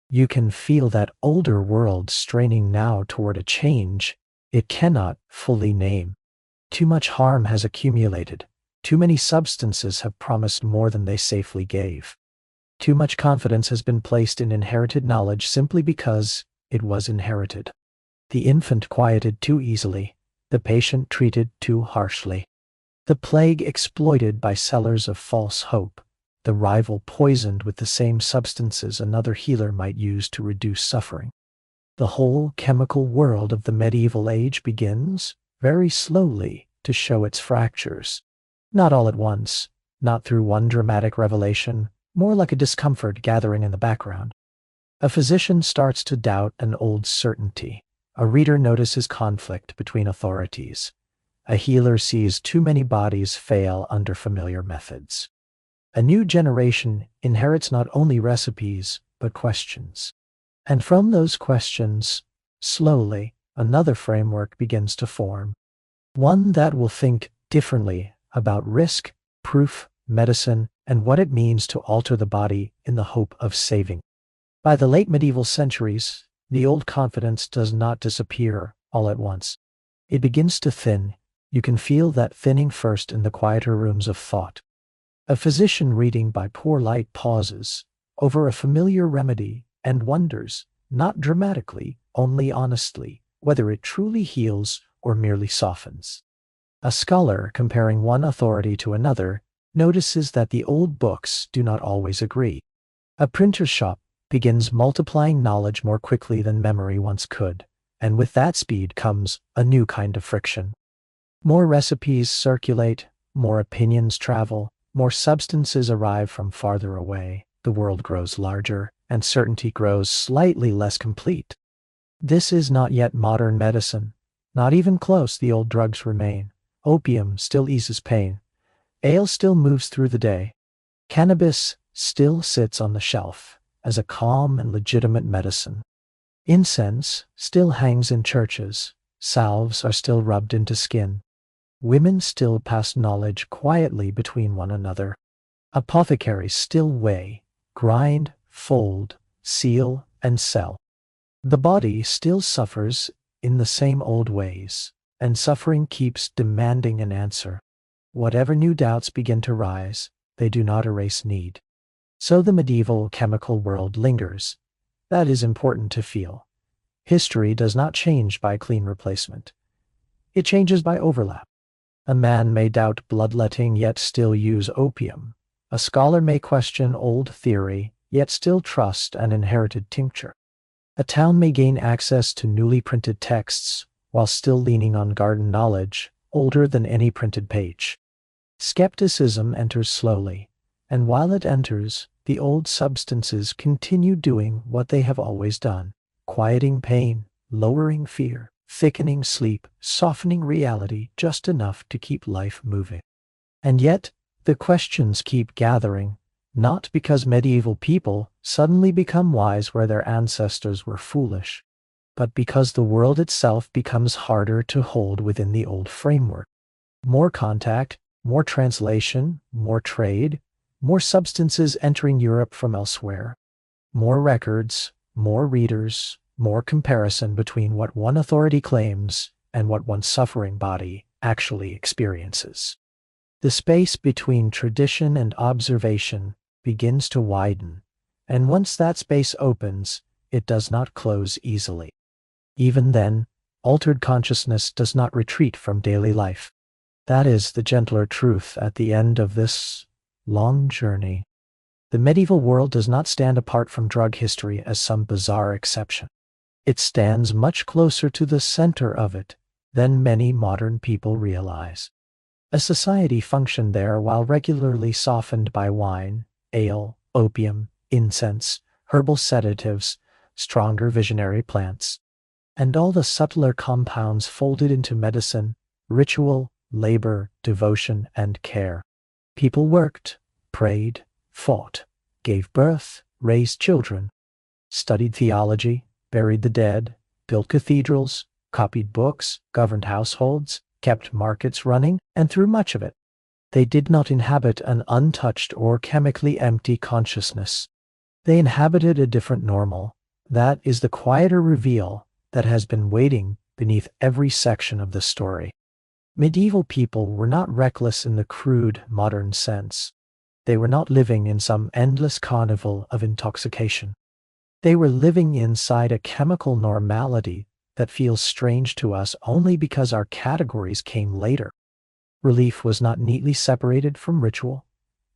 You can feel that older world straining now toward a change it cannot fully name. Too much harm has accumulated. Too many substances have promised more than they safely gave. Too much confidence has been placed in inherited knowledge simply because it was inherited. The infant quieted too easily, the patient treated too harshly. The plague exploited by sellers of false hope, the rival poisoned with the same substances another healer might use to reduce suffering. The whole chemical world of the medieval age begins, very slowly, to show its fractures. Not all at once, not through one dramatic revelation, more like a discomfort gathering in the background. A physician starts to doubt an old certainty. A reader notices conflict between authorities. A healer sees too many bodies fail under familiar methods. A new generation inherits not only recipes, but questions. And from those questions, slowly, another framework begins to form. One that will think differently about risk, proof, medicine, and what it means to alter the body in the hope of saving. By the late medieval centuries, the old confidence does not disappear all at once. It begins to thin. You can feel that thinning first in the quieter rooms of thought. A physician reading by poor light pauses over a familiar remedy and wonders, not dramatically, only honestly, whether it truly heals or merely softens. A scholar, comparing one authority to another, notices that the old books do not always agree. A printer's shop begins multiplying knowledge more quickly than memory once could, and with that speed comes a new kind of friction. More recipes circulate, more opinions travel, more substances arrive from farther away, the world grows larger, and certainty grows slightly less complete. This is not yet modern medicine. Not even close. The old drugs remain. Opium still eases pain. Ale still moves through the day. Cannabis still sits on the shelf as a calm and legitimate medicine. Incense still hangs in churches. Salves are still rubbed into skin. Women still pass knowledge quietly between one another. Apothecaries still weigh, grind, fold, seal, and sell. The body still suffers in the same old ways, and suffering keeps demanding an answer. Whatever new doubts begin to rise, they do not erase need. So the medieval chemical world lingers. That is important to feel. History does not change by clean replacement. It changes by overlap. A man may doubt bloodletting yet still use opium. A scholar may question old theory yet still trust an inherited tincture. A town may gain access to newly printed texts while still leaning on garden knowledge older than any printed page. Skepticism enters slowly, and while it enters, the old substances continue doing what they have always done, quieting pain, lowering fear, thickening sleep, softening reality just enough to keep life moving. And yet, the questions keep gathering, not because medieval people suddenly become wise where their ancestors were foolish, but because the world itself becomes harder to hold within the old framework. More contact, more translation, more trade, more substances entering Europe from elsewhere, more records, more readers, more comparison between what one authority claims and what one suffering body actually experiences. The space between tradition and observation begins to widen, and once that space opens, it does not close easily. Even then, altered consciousness does not retreat from daily life. That is the gentler truth at the end of this long journey. The medieval world does not stand apart from drug history as some bizarre exception. It stands much closer to the center of it than many modern people realize. A society functioned there while regularly softened by wine, ale, opium, incense, herbal sedatives, stronger visionary plants, and all the subtler compounds folded into medicine, ritual, labor, devotion, and care. People worked, prayed, fought, gave birth, raised children, studied theology, buried the dead, built cathedrals, copied books, governed households, kept markets running, and through much of it, they did not inhabit an untouched or chemically empty consciousness. They inhabited a different normal. That is the quieter reveal that has been waiting beneath every section of the story. Medieval people were not reckless in the crude, modern sense. They were not living in some endless carnival of intoxication. They were living inside a chemical normality that feels strange to us only because our categories came later. Relief was not neatly separated from ritual.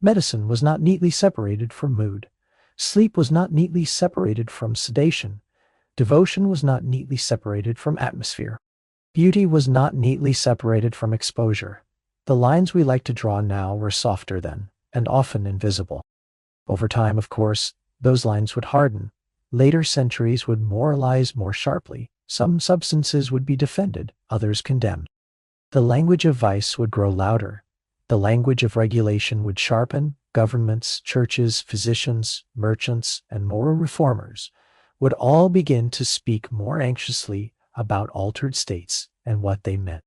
Medicine was not neatly separated from mood. Sleep was not neatly separated from sedation. Devotion was not neatly separated from atmosphere. Beauty was not neatly separated from exposure. The lines we like to draw now were softer then, and often invisible. Over time, of course, those lines would harden. Later centuries would moralize more sharply. Some substances would be defended, others condemned. The language of vice would grow louder. The language of regulation would sharpen. Governments, churches, physicians, merchants, and moral reformers would all begin to speak more anxiously about altered states and what they meant.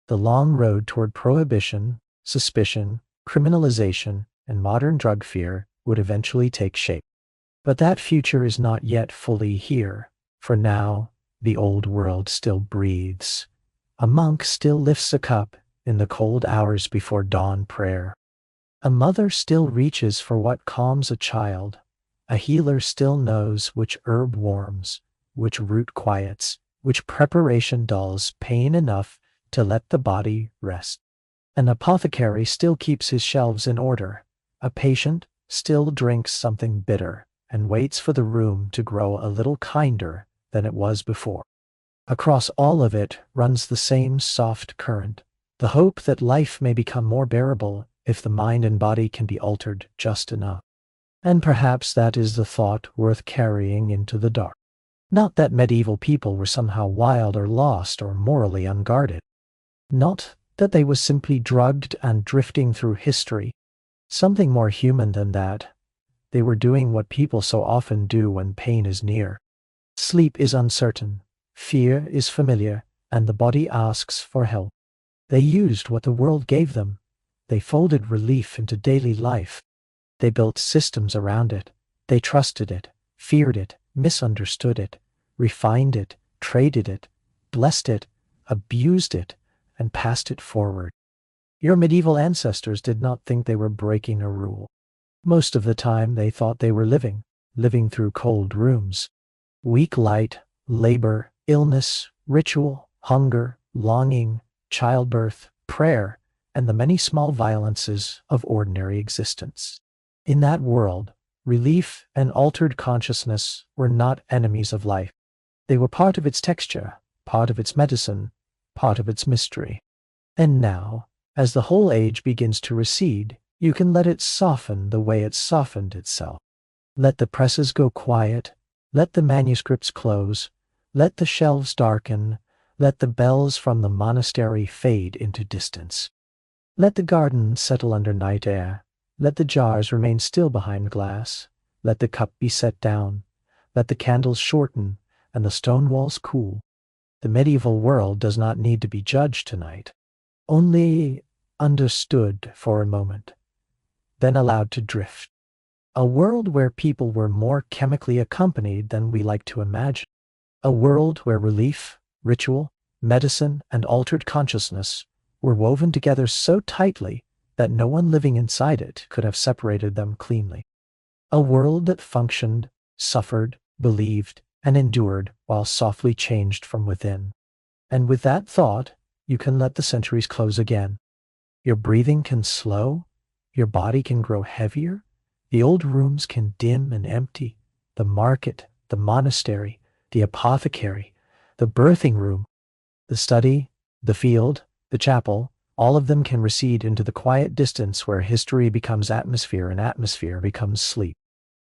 The long road toward prohibition, suspicion, criminalization, and modern drug fear would eventually take shape. But that future is not yet fully here. For now, the old world still breathes. A monk still lifts a cup in the cold hours before dawn prayer. A mother still reaches for what calms a child. A healer still knows which herb warms, which root quiets, which preparation dulls pain enough to let the body rest. An apothecary still keeps his shelves in order. A patient still drinks something bitter and waits for the room to grow a little kinder than it was before. Across all of it runs the same soft current, the hope that life may become more bearable if the mind and body can be altered just enough. And perhaps that is the thought worth carrying into the dark. Not that medieval people were somehow wild or lost or morally unguarded. Not that they were simply drugged and drifting through history. Something more human than that. They were doing what people so often do when pain is near. Sleep is uncertain, fear is familiar, and the body asks for help. They used what the world gave them. They folded relief into daily life. They built systems around it. They trusted it, feared it, misunderstood it, refined it, traded it, blessed it, abused it, and passed it forward. Your medieval ancestors did not think they were breaking a rule. Most of the time they thought they were living through cold rooms. Weak light, labor, illness, ritual, hunger, longing, childbirth, prayer, and the many small violences of ordinary existence. In that world, relief and altered consciousness were not enemies of life. They were part of its texture, part of its medicine, part of its mystery. And now, as the whole age begins to recede, you can let it soften the way it softened itself. Let the presses go quiet, let the manuscripts close, let the shelves darken, let the bells from the monastery fade into distance. Let the garden settle under night air, let the jars remain still behind glass, let the cup be set down, let the candles shorten, and the stone walls cool. The medieval world does not need to be judged tonight, only understood for a moment, then allowed to drift. A world where people were more chemically accompanied than we like to imagine. A world where relief, ritual, medicine, and altered consciousness were woven together so tightly that no one living inside it could have separated them cleanly. A world that functioned, suffered, believed, and endured while softly changed from within. And with that thought, you can let the centuries close again. Your breathing can slow, your body can grow heavier, the old rooms can dim and empty, the market, the monastery, the apothecary, the birthing room, the study, the field, the chapel, all of them can recede into the quiet distance where history becomes atmosphere and atmosphere becomes sleep.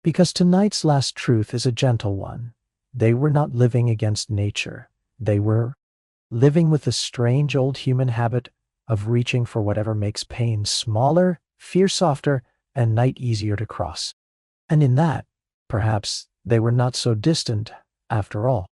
Because tonight's last truth is a gentle one. They were not living against nature. They were living with the strange old human habit of reaching for whatever makes pain smaller, fear softer, and night easier to cross. And in that, perhaps, they were not so distant after all.